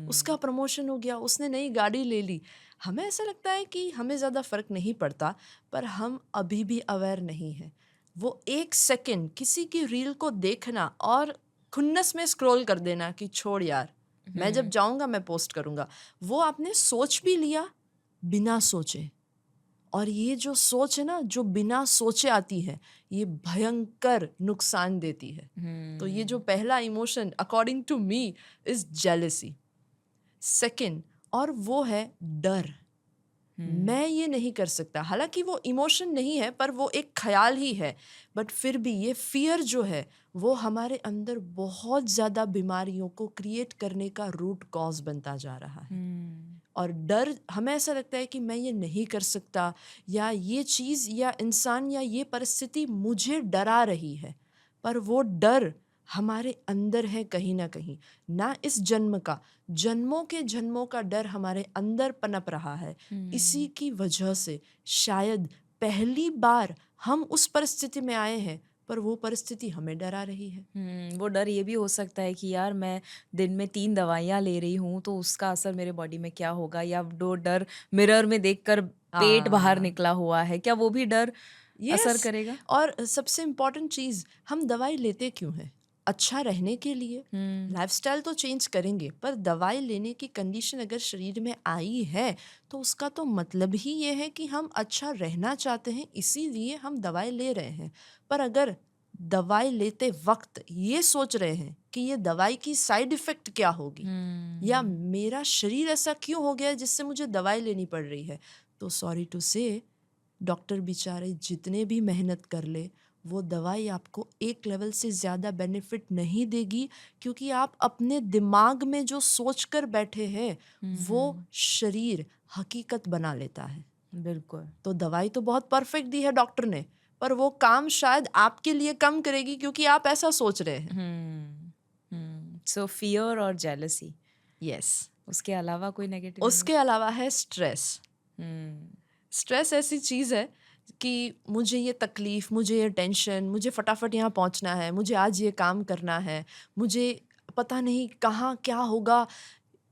उसका प्रमोशन हो गया, उसने नई गाड़ी ले ली। हमें ऐसा लगता है कि हमें ज़्यादा फ़र्क नहीं पड़ता, पर हम अभी भी अवेयर नहीं हैं। वो एक सेकंड किसी की रील को देखना और खुन्नस में स्क्रॉल कर देना कि छोड़ यार, मैं जब जाऊँगा मैं पोस्ट करूँगा, वो आपने सोच भी लिया बिना सोचे। और ये जो सोच है ना, जो बिना सोचे आती है, ये भयंकर नुकसान देती है। तो ये जो पहला emotion according to me is jealousy. Second, और वो है डर। मैं ये नहीं कर सकता, हालांकि वो इमोशन नहीं है पर वो एक ख्याल ही है, बट फिर भी ये फियर जो है वो हमारे अंदर बहुत ज़्यादा बीमारियों को क्रिएट करने का रूट कॉज बनता जा रहा है। और डर, हमें ऐसा लगता है कि मैं ये नहीं कर सकता, या ये चीज़ या इंसान या ये परिस्थिति मुझे डरा रही है, पर वो डर हमारे अंदर है कहीं ना कहीं, ना इस जन्म का, जन्मों के जन्मों का डर हमारे अंदर पनप रहा है। इसी की वजह से शायद पहली बार हम उस परिस्थिति में आए हैं, पर वो परिस्थिति हमें डरा रही है। वो डर ये भी हो सकता है कि यार मैं दिन में 3 दवाइयाँ ले रही हूँ, तो उसका असर मेरे बॉडी में क्या होगा? या वो डर मिरर में देखकर पेट बाहर निकला हुआ है, क्या वो भी डर असर यस। करेगा? और सबसे इम्पॉर्टेंट चीज़, हम दवाई लेते क्यों हैं? अच्छा रहने के लिए। लाइफस्टाइल तो चेंज करेंगे, पर दवाई लेने की कंडीशन अगर शरीर में आई है तो उसका तो मतलब ही ये है कि हम अच्छा रहना चाहते हैं, इसीलिए हम दवाई ले रहे हैं। पर अगर दवाई लेते वक्त ये सोच रहे हैं कि ये दवाई की साइड इफ़ेक्ट क्या होगी, या मेरा शरीर ऐसा क्यों हो गया है जिससे मुझे दवाई लेनी पड़ रही है, तो सॉरी टू से, डॉक्टर बेचारे जितने भी मेहनत कर ले, वो दवाई आपको एक लेवल से ज़्यादा बेनिफिट नहीं देगी, क्योंकि आप अपने दिमाग में जो सोच कर बैठे हैं वो शरीर हकीकत बना लेता है। बिल्कुल। तो दवाई तो बहुत परफेक्ट दी है डॉक्टर ने, पर वो काम शायद आपके लिए कम करेगी क्योंकि आप ऐसा सोच रहे हैं। सो फियर और जेलसी, यस। उसके अलावा कोई नेगेटिव उसके इमोशन? अलावा है स्ट्रेस। स्ट्रेस ऐसी चीज़ है कि मुझे ये तकलीफ़, मुझे ये टेंशन, मुझे फटाफट यहाँ पहुँचना है, मुझे आज ये काम करना है, मुझे पता नहीं कहाँ क्या होगा,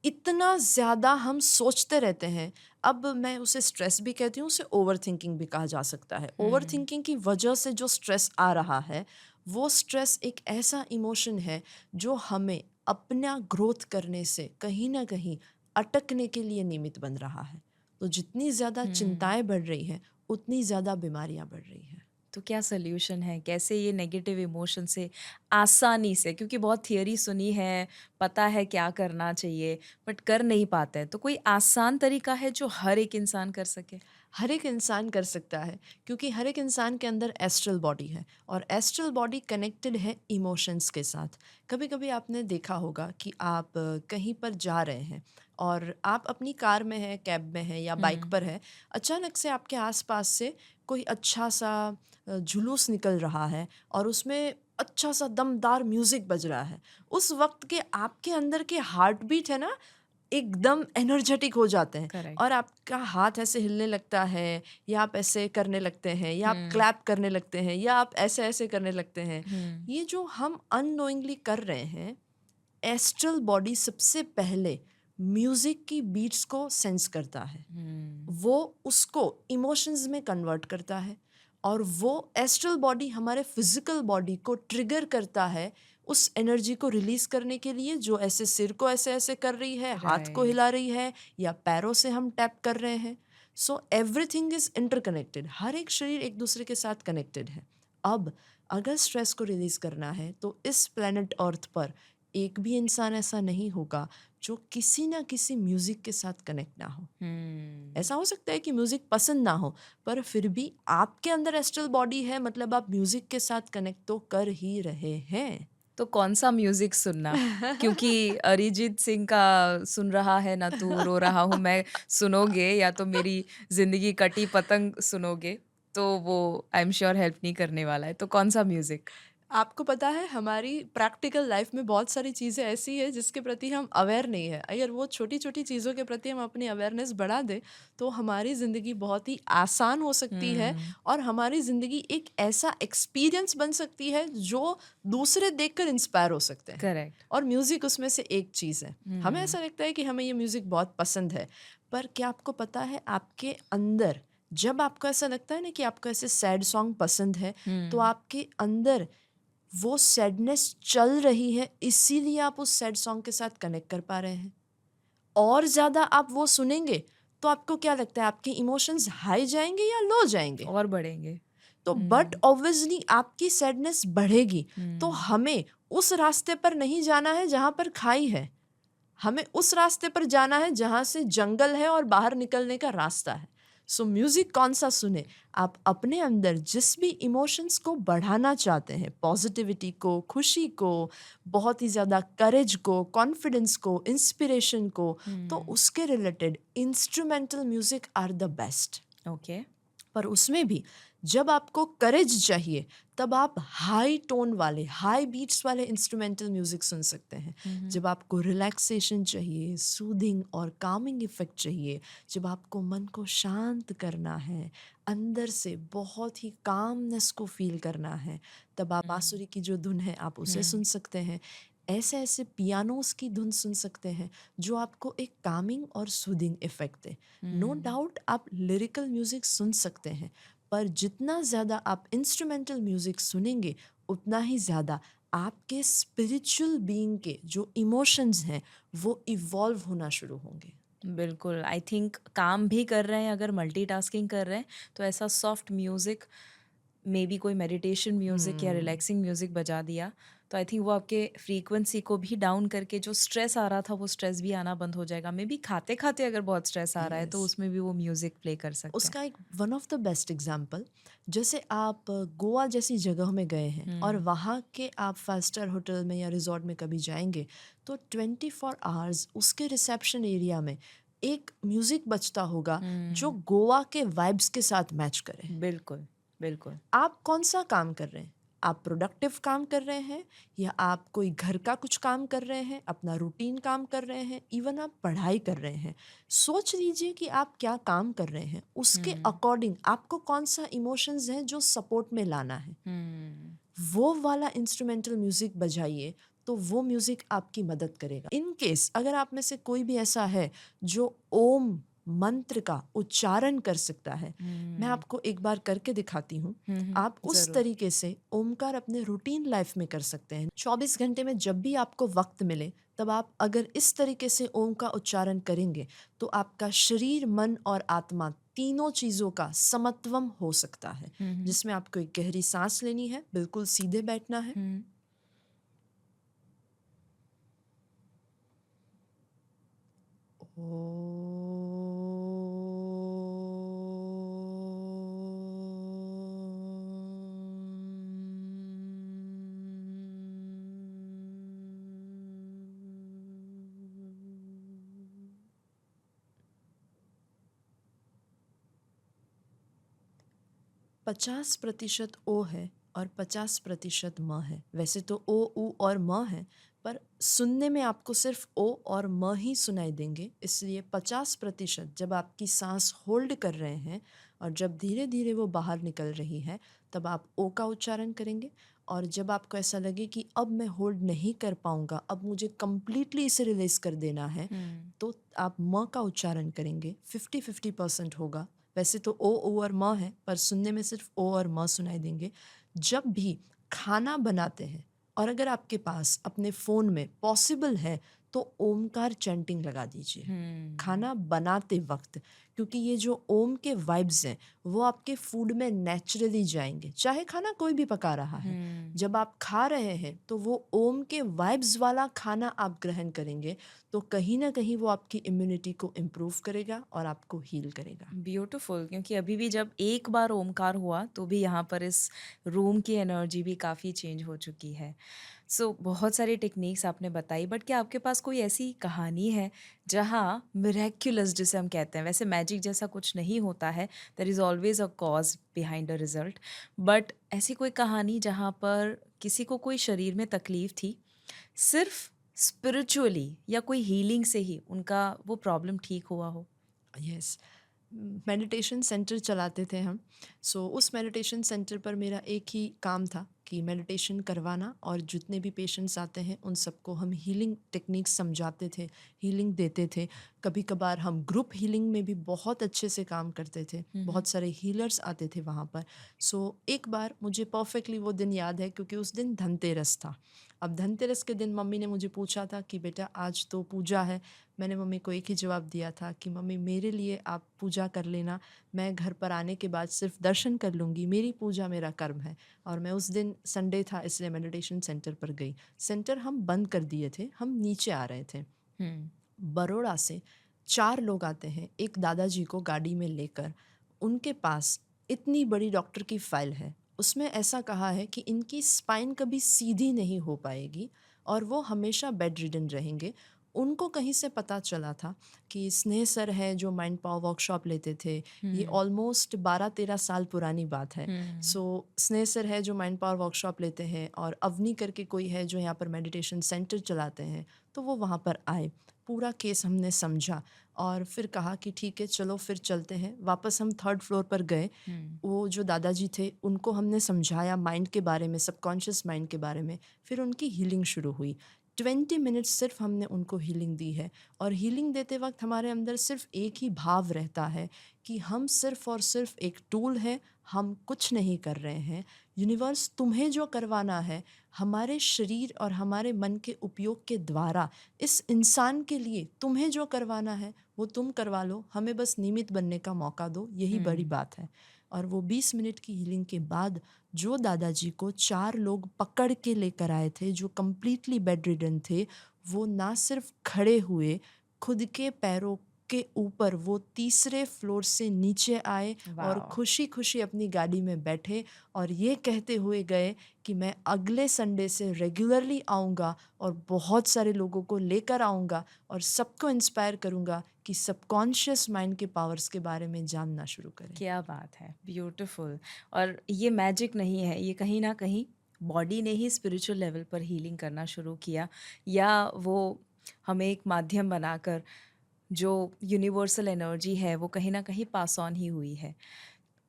इतना ज़्यादा हम सोचते रहते हैं। अब मैं उसे स्ट्रेस भी कहती हूँ, उसे ओवर थिंकिंग भी कहा जा सकता है। ओवर थिंकिंग की वजह से जो स्ट्रेस आ रहा है, वो स्ट्रेस एक ऐसा इमोशन है जो हमें अपना ग्रोथ करने से कहीं ना कहीं अटकने के लिए निमित्त बन रहा है। तो जितनी ज़्यादा चिंताएं बढ़ रही हैं, उतनी ज़्यादा बीमारियां बढ़ रही हैं। तो क्या सॉल्यूशन है? कैसे ये नेगेटिव इमोशन से आसानी से, क्योंकि बहुत थियरी सुनी है, पता है क्या करना चाहिए, बट कर नहीं पाते हैं। तो कोई आसान तरीका है जो हर एक इंसान कर सके? हर एक इंसान कर सकता है, क्योंकि हर एक इंसान के अंदर एस्ट्रल बॉडी है और एस्ट्रल बॉडी कनेक्टेड है इमोशंस के साथ। कभी कभी आपने देखा होगा कि आप कहीं पर जा रहे हैं और आप अपनी कार में हैं, कैब में हैं या बाइक हुँ। पर हैं। अचानक से आपके आसपास से कोई अच्छा सा जुलूस निकल रहा है और उसमें अच्छा सा दमदार म्यूजिक बज रहा है। उस वक्त के आपके अंदर के हार्ट बीट है ना, एकदम एनर्जेटिक हो जाते हैं करेक्ट। और आपका हाथ ऐसे हिलने लगता है या आप ऐसे करने लगते हैं या आप हुँ, क्लैप करने लगते हैं या आप ऐसे-ऐसे करने लगते हैं। हुँ, ये जो हम अननोइंगली कर रहे हैं, एस्ट्रल बॉडी सबसे पहले म्यूज़िक की बीट्स को सेंस करता है। हुँ, वो उसको इमोशंस में कन्वर्ट करता है और वो एस्ट्रल बॉडी हमारे फिजिकल बॉडी को ट्रिगर करता है उस एनर्जी को रिलीज करने के लिए, जो ऐसे सिर को ऐसे ऐसे कर रही है, हाथ को राइट। हिला रही है या पैरों से हम टैप कर रहे हैं। सो एवरीथिंग इज इंटरकनेक्टेड, हर एक शरीर एक दूसरे के साथ कनेक्टेड है। अब अगर स्ट्रेस को रिलीज करना है तो इस प्लेनेट अर्थ पर एक भी इंसान ऐसा नहीं होगा जो किसी ना किसी म्यूजिक के साथ कनेक्ट ना हो। हुँ। ऐसा हो सकता है कि म्यूजिक पसंद ना हो, पर फिर भी आपके अंदर एस्ट्रल बॉडी है, मतलब आप म्यूजिक के साथ कनेक्ट तो कर ही रहे हैं। तो कौन-सा म्यूज़िक सुनना? क्योंकि अरिजीत सिंह का सुन रहा है ना तू रो रहा हूँ मैं सुनोगे, या तो मेरी ज़िंदगी कटी पतंग सुनोगे, तो वो आई एम श्योर हेल्प नहीं करने वाला है। तो कौन-सा म्यूज़िक? आपको पता है हमारी प्रैक्टिकल लाइफ में बहुत सारी चीज़ें ऐसी है जिसके प्रति हम अवेयर नहीं है। अगर वो छोटी छोटी चीज़ों के प्रति हम अपनी अवेयरनेस बढ़ा दें तो हमारी ज़िंदगी बहुत ही आसान हो सकती है हुँ, और हमारी ज़िंदगी एक ऐसा एक्सपीरियंस बन सकती है जो दूसरे देखकर इंस्पायर हो सकते हैं। करेक्ट। और म्यूज़िक उसमें से एक चीज़ है। हमें हुँ, ऐसा लगता है कि हमें ये म्यूज़िक बहुत पसंद है, पर क्या आपको पता है आपके अंदर जब आपको ऐसा लगता है ना कि आपको ऐसे सैड सॉन्ग पसंद है, तो हुँ, आपके अंदर वो सैडनेस चल रही है, इसीलिए आप उस सैड सॉन्ग के साथ कनेक्ट कर पा रहे हैं। और ज़्यादा आप वो सुनेंगे तो आपको क्या लगता है आपके इमोशंस हाई जाएँगे या लो जाएँगे? और बढ़ेंगे। तो बट हुँ, ऑब्वियसली आपकी सैडनेस बढ़ेगी। तो हुँ, हमें उस रास्ते पर नहीं जाना है जहाँ पर खाई है। हमें उस रास्ते पर जाना है जहाँ से जंगल है और बाहर निकलने का रास्ता है। सो म्यूजिक कौन सा सुने? आप अपने अंदर जिस भी इमोशंस को बढ़ाना चाहते हैं, पॉजिटिविटी को, खुशी को, बहुत ही ज़्यादा करेज को, कॉन्फिडेंस को, इंस्पिरेशन को, तो हुँ, उसके related instrumental music are the best. Okay. पर उसमें भी जब आपको करेज चाहिए तब आप हाई टोन वाले, हाई बीट्स वाले इंस्ट्रूमेंटल म्यूजिक सुन सकते हैं। हुँ, हुँ, जब आपको रिलैक्सेशन चाहिए, सूदिंग और कामिंग इफेक्ट चाहिए, जब आपको मन को शांत करना है, अंदर से बहुत ही कामनेस को फील करना है, तब आप हुँ, बांसुरी की जो धुन है आप उसे हुँ, सुन सकते हैं। ऐसे ऐसे पियानोस की धुन सुन सकते हैं जो आपको एक कामिंग और सूदिंग इफेक्ट दे। नो हुँ। डाउट आप लिरिकल म्यूजिक सुन सकते हैं, पर जितना ज़्यादा आप इंस्ट्रूमेंटल म्यूजिक सुनेंगे उतना ही ज़्यादा आपके स्पिरिचुअल बीइंग के जो इमोशंस हैं वो इवॉल्व होना शुरू होंगे। बिल्कुल, आई थिंक काम भी कर रहे हैं, अगर मल्टीटास्किंग कर रहे हैं, तो ऐसा सॉफ्ट म्यूज़िक, मेबी कोई मेडिटेशन म्यूज़िक या हम्म। रिलैक्सिंग म्यूज़िक बजा दिया, तो आई थिंक वो आपके फ्रीक्वेंसी को भी डाउन करके जो स्ट्रेस आ रहा था, वो स्ट्रेस भी आना बंद हो जाएगा। मेबी खाते-खाते अगर बहुत स्ट्रेस आ रहा है, तो यस, उसमें भी वो म्यूज़िक प्ले कर सकते हैं। उसका एक one of the best example, जैसे आप गोवा जैसी जगह में गए हैं और हुँ, वहाँ के आप 5 स्टार होटल में या रिजॉर्ट में कभी जाएंगे तो 24 आवर्स उसके रिसेप्शन एरिया में एक म्यूजिक बजता होगा जो हुँ, गोवा के वाइब्स के साथ मैच करे। बिल्कुल, बिल्कुल। आप कौन-सा काम कर रहे हैं? आप प्रोडक्टिव काम कर रहे हैं या आप कोई घर का कुछ काम कर रहे हैं, अपना रूटीन काम कर रहे हैं, इवन आप पढ़ाई कर रहे हैं। सोच लीजिए कि आप क्या काम कर रहे हैं, उसके हुँ, अकॉर्डिंग आपको कौन-सा इमोशंस है जो सपोर्ट में लाना है। हुँ, वो वाला इंस्ट्रूमेंटल म्यूज़िक बजाइए, तो वो म्यूज़िक आपकी मदद करेगा। इन केस अगर आप में से कोई भी ऐसा है जो ओम मंत्र का उच्चारण कर सकता है, मैं हुँ, आपको एक बार करके दिखाती हूँ। हुँ, हुँ, आप उस ज़रूर। तरीके से ओमकार अपने रूटीन लाइफ में कर सकते हैं। 24 घंटे में जब भी आपको वक़्त मिले, तब आप अगर इस तरीके से ओम का उच्चारण करेंगे, तो आपका शरीर, मन और आत्मा तीनों चीज़ों का समत्वम हो सकता है, जिसमें आपको एक गहरी सांस लेनी है, बिल्कुल सीधे बैठना है, पचास प्रतिशत ओ है और 50% म है। वैसे तो ओ, ऊ और म है, पर सुनने में आपको सिर्फ ओ और म ही सुनाई देंगे। इसलिए 50% जब आपकी सांस होल्ड कर रहे हैं और जब धीरे धीरे वो बाहर निकल रही है, तब आप ओ का उच्चारण करेंगे। और जब आपको ऐसा लगे कि अब मैं होल्ड नहीं कर पाऊंगा, अब मुझे कंप्लीटली इसे रिलीज कर देना है, तो आप म का उच्चारण करेंगे। 50-50% होगा। वैसे तो ओ और म है, पर सुनने में सिर्फ ओ और म सुनाई देंगे। जब भी खाना बनाते हैं और अगर आपके पास अपने फ़ोन में पॉसिबल है तो ओमकार चैंटिंग लगा दीजिए खाना बनाते वक्त, क्योंकि ये जो ओम के वाइब्स हैं वो आपके फूड में नेचुरली जाएंगे, चाहे खाना कोई भी पका रहा है। जब आप खा रहे हैं तो वो ओम के वाइब्स वाला खाना आप ग्रहण करेंगे, तो कहीं ना कहीं वो आपकी इम्यूनिटी को इम्प्रूव करेगा और आपको हील करेगा। ब्यूटीफुल, क्योंकि अभी भी जब एक बार ओमकार हुआ तो भी यहाँ पर इस रूम की एनर्जी भी काफ़ी चेंज हो चुकी है। सो बहुत सारी टेक्निक्स आपने बताई, बट क्या आपके पास कोई ऐसी कहानी है जहाँ मिरेक्युलस, जिसे हम कहते हैं, वैसे मैजिक जैसा कुछ नहीं होता है, there is always a cause behind a result, but ऐसी कोई कहानी जहाँ पर किसी को कोई शरीर में तकलीफ थी, सिर्फ स्पिरिचुअली या कोई हीलिंग से ही उनका वो प्रॉब्लम ठीक हुआ हो? यस, मेडिटेशन सेंटर चलाते थे हम। उस मेडिटेशन सेंटर पर मेरा एक ही काम था कि मेडिटेशन करवाना, और जितने भी पेशेंट्स आते हैं उन सबको हम हीलिंग टेक्निक्स समझाते थे, हीलिंग देते थे। कभी कभार हम ग्रुप हीलिंग में भी बहुत अच्छे से काम करते थे, बहुत सारे हीलर्स आते थे वहाँ पर। एक बार मुझे परफेक्टली वो दिन याद है, क्योंकि उस दिन धनतेरस था। अब धनतेरस के दिन मम्मी ने मुझे पूछा था कि बेटा आज तो पूजा है। मैंने मम्मी को एक ही जवाब दिया था कि मम्मी मेरे लिए आप पूजा कर लेना, मैं घर पर आने के बाद सिर्फ दर्शन कर लूँगी, मेरी पूजा मेरा कर्म है। और मैं उस दिन संडे था इसलिए मेडिटेशन सेंटर पर गई। सेंटर हम बंद कर दिए थे, हम नीचे आ रहे थे। बरोड़ा से 4 लोग आते हैं एक दादाजी को गाड़ी में लेकर। उनके पास इतनी बड़ी डॉक्टर की फाइल है, उसमें ऐसा कहा है कि इनकी स्पाइन कभी सीधी नहीं हो पाएगी और वो हमेशा बेड रिडन रहेंगे। उनको कहीं से पता चला था कि स्नेह सर है जो माइंड पावर वर्कशॉप लेते थे, ये ऑलमोस्ट 12-13 साल पुरानी बात है। स्नेह सर है जो माइंड पावर वर्कशॉप लेते हैं, और अवनी करके कोई है जो यहाँ पर मेडिटेशन सेंटर चलाते हैं। तो वो वहाँ पर आए, पूरा केस हमने समझा और फिर कहा कि ठीक है चलो फिर चलते हैं। वापस हम 3rd फ्लोर पर गए। वो जो दादाजी थे उनको हमने समझाया माइंड के बारे में, सबकॉन्शियस माइंड के बारे में। फिर उनकी हीलिंग शुरू हुई। 20 मिनट्स सिर्फ हमने उनको हीलिंग दी है। और हीलिंग देते वक्त हमारे अंदर सिर्फ एक ही भाव रहता है कि हम सिर्फ और सिर्फ एक टूल है, हम कुछ नहीं कर रहे हैं। यूनिवर्स तुम्हें जो करवाना है हमारे शरीर और हमारे मन के उपयोग के द्वारा, इस इंसान के लिए तुम्हें जो करवाना है वो तुम करवा लो, हमें बस निमित्त बनने का मौका दो, यही बड़ी बात है। और वो 20 मिनट की हीलिंग के बाद जो दादाजी को 4 लोग पकड़ के लेकर आए थे जो कंप्लीटली बेड रिडन थे, वो ना सिर्फ खड़े हुए, खुद के पैरों के ऊपर वो 3रे फ्लोर से नीचे आए और वाओ! खुशी खुशी अपनी गाड़ी में बैठे और ये कहते हुए गए कि मैं अगले संडे से रेगुलरली आऊँगा और बहुत सारे लोगों को लेकर आऊँगा और सबको इंस्पायर करूँगा कि सबकॉन्शियस माइंड के पावर्स के बारे में जानना शुरू करें। क्या बात है, ब्यूटीफुल। और ये मैजिक नहीं है, ये कहीं न कहीं बॉडी ने ही स्पिरिचुअल लेवल पर हीलिंग करना शुरू किया, या वो हमें एक माध्यम बनाकर जो यूनिवर्सल एनर्जी है वो कहीं न कहीं पास ऑन ही हुई है।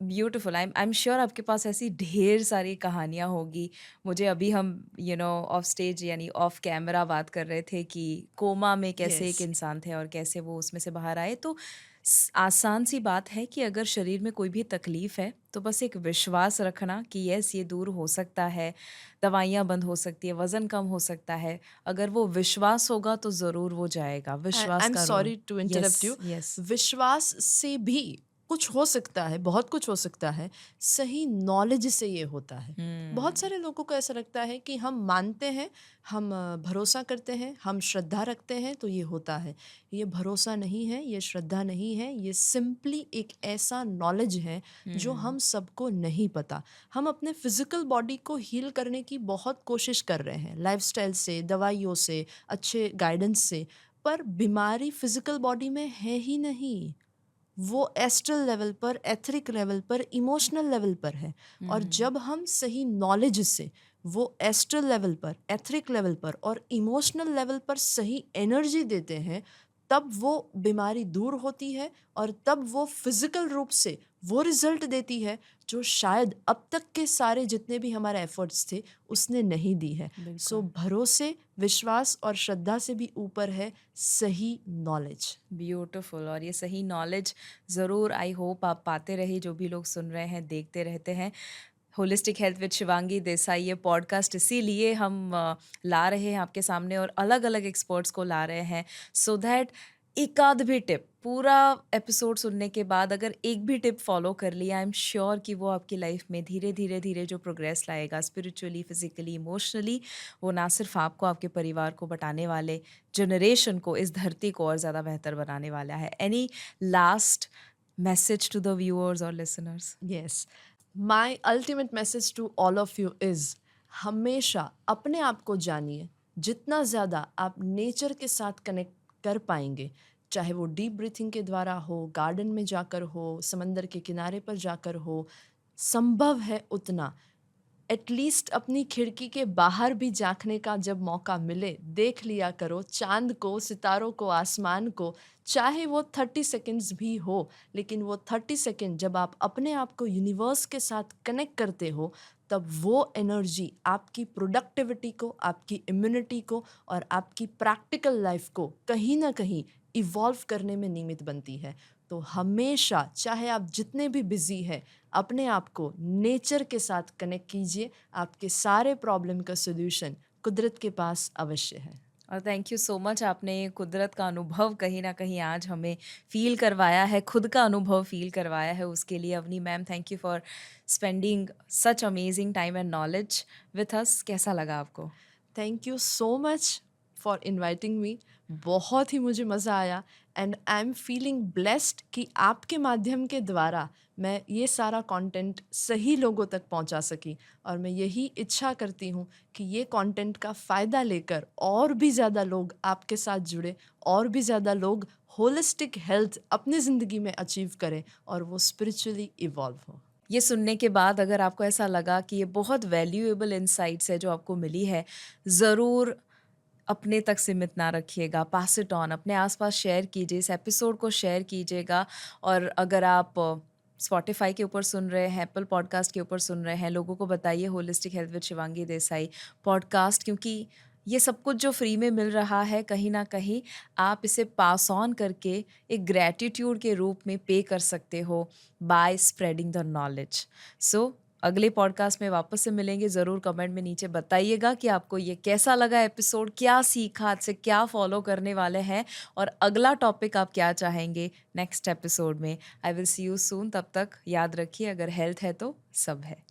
ब्यूटीफुल। आई एम श्योर आपके पास ऐसी ढेर सारी कहानियाँ होगी। मुझे अभी हम ऑफ स्टेज यानी ऑफ कैमरा बात कर रहे थे कि कोमा में कैसे एक यस, इंसान थे और कैसे वो उसमें से बाहर आए। तो आसान सी बात है कि अगर शरीर में कोई भी तकलीफ है तो बस एक विश्वास रखना कि यस ये दूर हो सकता है, दवाइयाँ बंद हो सकती है, वज़न कम हो सकता है। अगर वो विश्वास होगा तो ज़रूर वो जाएगा। आई विश्वास एम का रोल। Sorry to interrupt yes, you. Yes. विश्वास से भी कुछ हो सकता है, बहुत कुछ हो सकता है, सही नॉलेज से ये होता है। बहुत सारे लोगों को ऐसा लगता है कि हम मानते हैं, हम भरोसा करते हैं, हम श्रद्धा रखते हैं तो ये होता है। ये भरोसा नहीं है, ये श्रद्धा नहीं है, ये सिंपली एक ऐसा नॉलेज है जो हम सबको नहीं पता। हम अपने फिजिकल बॉडी को हील करने की बहुत कोशिश कर रहे हैं, लाइफस्टाइल से, दवाइयों से, अच्छे गाइडेंस से, पर बीमारी फिजिकल बॉडी में है ही नहीं। वो एस्ट्रल लेवल पर, एथरिक लेवल पर, इमोशनल लेवल पर है। और जब हम सही नॉलेज से वो एस्ट्रल लेवल पर, एथरिक लेवल पर और इमोशनल लेवल पर सही एनर्जी देते हैं, तब वो बीमारी दूर होती है और तब वो फिजिकल रूप से वो रिजल्ट देती है जो शायद अब तक के सारे जितने भी हमारे एफर्ट्स थे उसने नहीं दी है। सो भरोसे, विश्वास और श्रद्धा से भी ऊपर है सही नॉलेज। ब्यूटीफुल। और ये सही नॉलेज ज़रूर आई होप आप पाते रहिए, जो भी लोग सुन रहे हैं, देखते रहते हैं। Holistic health with Shivangi Desai ये पॉडकास्ट इसीलिए हम ला रहे हैं आपके सामने और अलग अलग एक्सपर्ट्स को ला रहे हैं, सो दैट एक आध भी टिप पूरा एपिसोड सुनने के बाद अगर एक भी टिप फॉलो कर लिया, आई एम श्योर कि वो आपकी लाइफ में धीरे धीरे धीरे जो प्रोग्रेस लाएगा स्पिरिचुअली, फिजिकली, इमोशनली, वो ना सिर्फ आपको, आपके परिवार को, बटाने वाले जनरेशन को, इस धरती को और ज़्यादा बेहतर बनाने वाला है। Any last message to the viewers और listeners? Yes, my ultimate message to all of you is हमेशा अपने आप को जानिए। जितना ज़्यादा आप नेचर के साथ कनेक्ट कर पाएंगे, चाहे वो डीप ब्रीथिंग के द्वारा हो, गार्डन में जाकर हो, समंदर के किनारे पर जाकर हो, संभव है उतना एटलीस्ट अपनी खिड़की के बाहर भी झाँकने का जब मौका मिले, देख लिया करो चाँद को, सितारों को, आसमान को। चाहे वो 30 सेकंड्स भी हो, लेकिन वो 30 सेकंड जब आप अपने आप को यूनिवर्स के साथ कनेक्ट करते हो, तब वो एनर्जी आपकी प्रोडक्टिविटी को, आपकी इम्यूनिटी को और आपकी प्रैक्टिकल लाइफ को कहीं न कहीं इवॉल्व करने में निमित्त बनती है। तो हमेशा, चाहे आप जितने भी बिज़ी हैं, अपने आप को नेचर के साथ कनेक्ट कीजिए। आपके सारे प्रॉब्लम का सॉल्यूशन कुदरत के पास अवश्य है। और थैंक यू सो मच, आपने ये कुदरत का अनुभव कहीं ना कहीं आज हमें फील करवाया है, खुद का अनुभव फील करवाया है। उसके लिए Avani ma'am, thank you for spending such amazing time and knowledge with us. कैसा लगा आपको? Thank you so much for inviting me. बहुत ही मुझे मज़ा आया and I am feeling blessed कि आपके माध्यम के द्वारा मैं ये सारा कंटेंट सही लोगों तक पहुंचा सकी। और मैं यही इच्छा करती हूँ कि ये कंटेंट का फ़ायदा लेकर और भी ज़्यादा लोग आपके साथ जुड़े, और भी ज़्यादा लोग होलिस्टिक हेल्थ अपनी ज़िंदगी में अचीव करें और वो स्पिरिचुअली इवॉल्व हो। ये सुनने के बाद अगर आपको ऐसा लगा कि ये बहुत वैल्यूएबल इंसाइट्स है जो आपको मिली है, ज़रूर अपने तक सीमित ना रखिएगा, पास इट ऑन, अपने आसपास शेयर कीजिए, इस एपिसोड को शेयर कीजिएगा। और अगर आप स्पॉटिफाई के ऊपर सुन रहे हैं, एप्पल पॉडकास्ट के ऊपर सुन रहे हैं, लोगों को बताइए holistic health with Shivangi Desai podcast, क्योंकि ये सब कुछ जो फ्री में मिल रहा है, कहीं ना कहीं आप इसे पास ऑन करके एक ग्रैटिट्यूड के रूप में पे कर सकते हो बाय स्प्रेडिंग द नॉलेज। सो अगले पॉडकास्ट में वापस से मिलेंगे। ज़रूर कमेंट में नीचे बताइएगा कि आपको ये कैसा लगा एपिसोड, क्या सीखा, आज से क्या फॉलो करने वाले हैं और अगला टॉपिक आप क्या चाहेंगे नेक्स्ट एपिसोड में। I will see you soon. तब तक याद रखिए, अगर हेल्थ है तो सब है।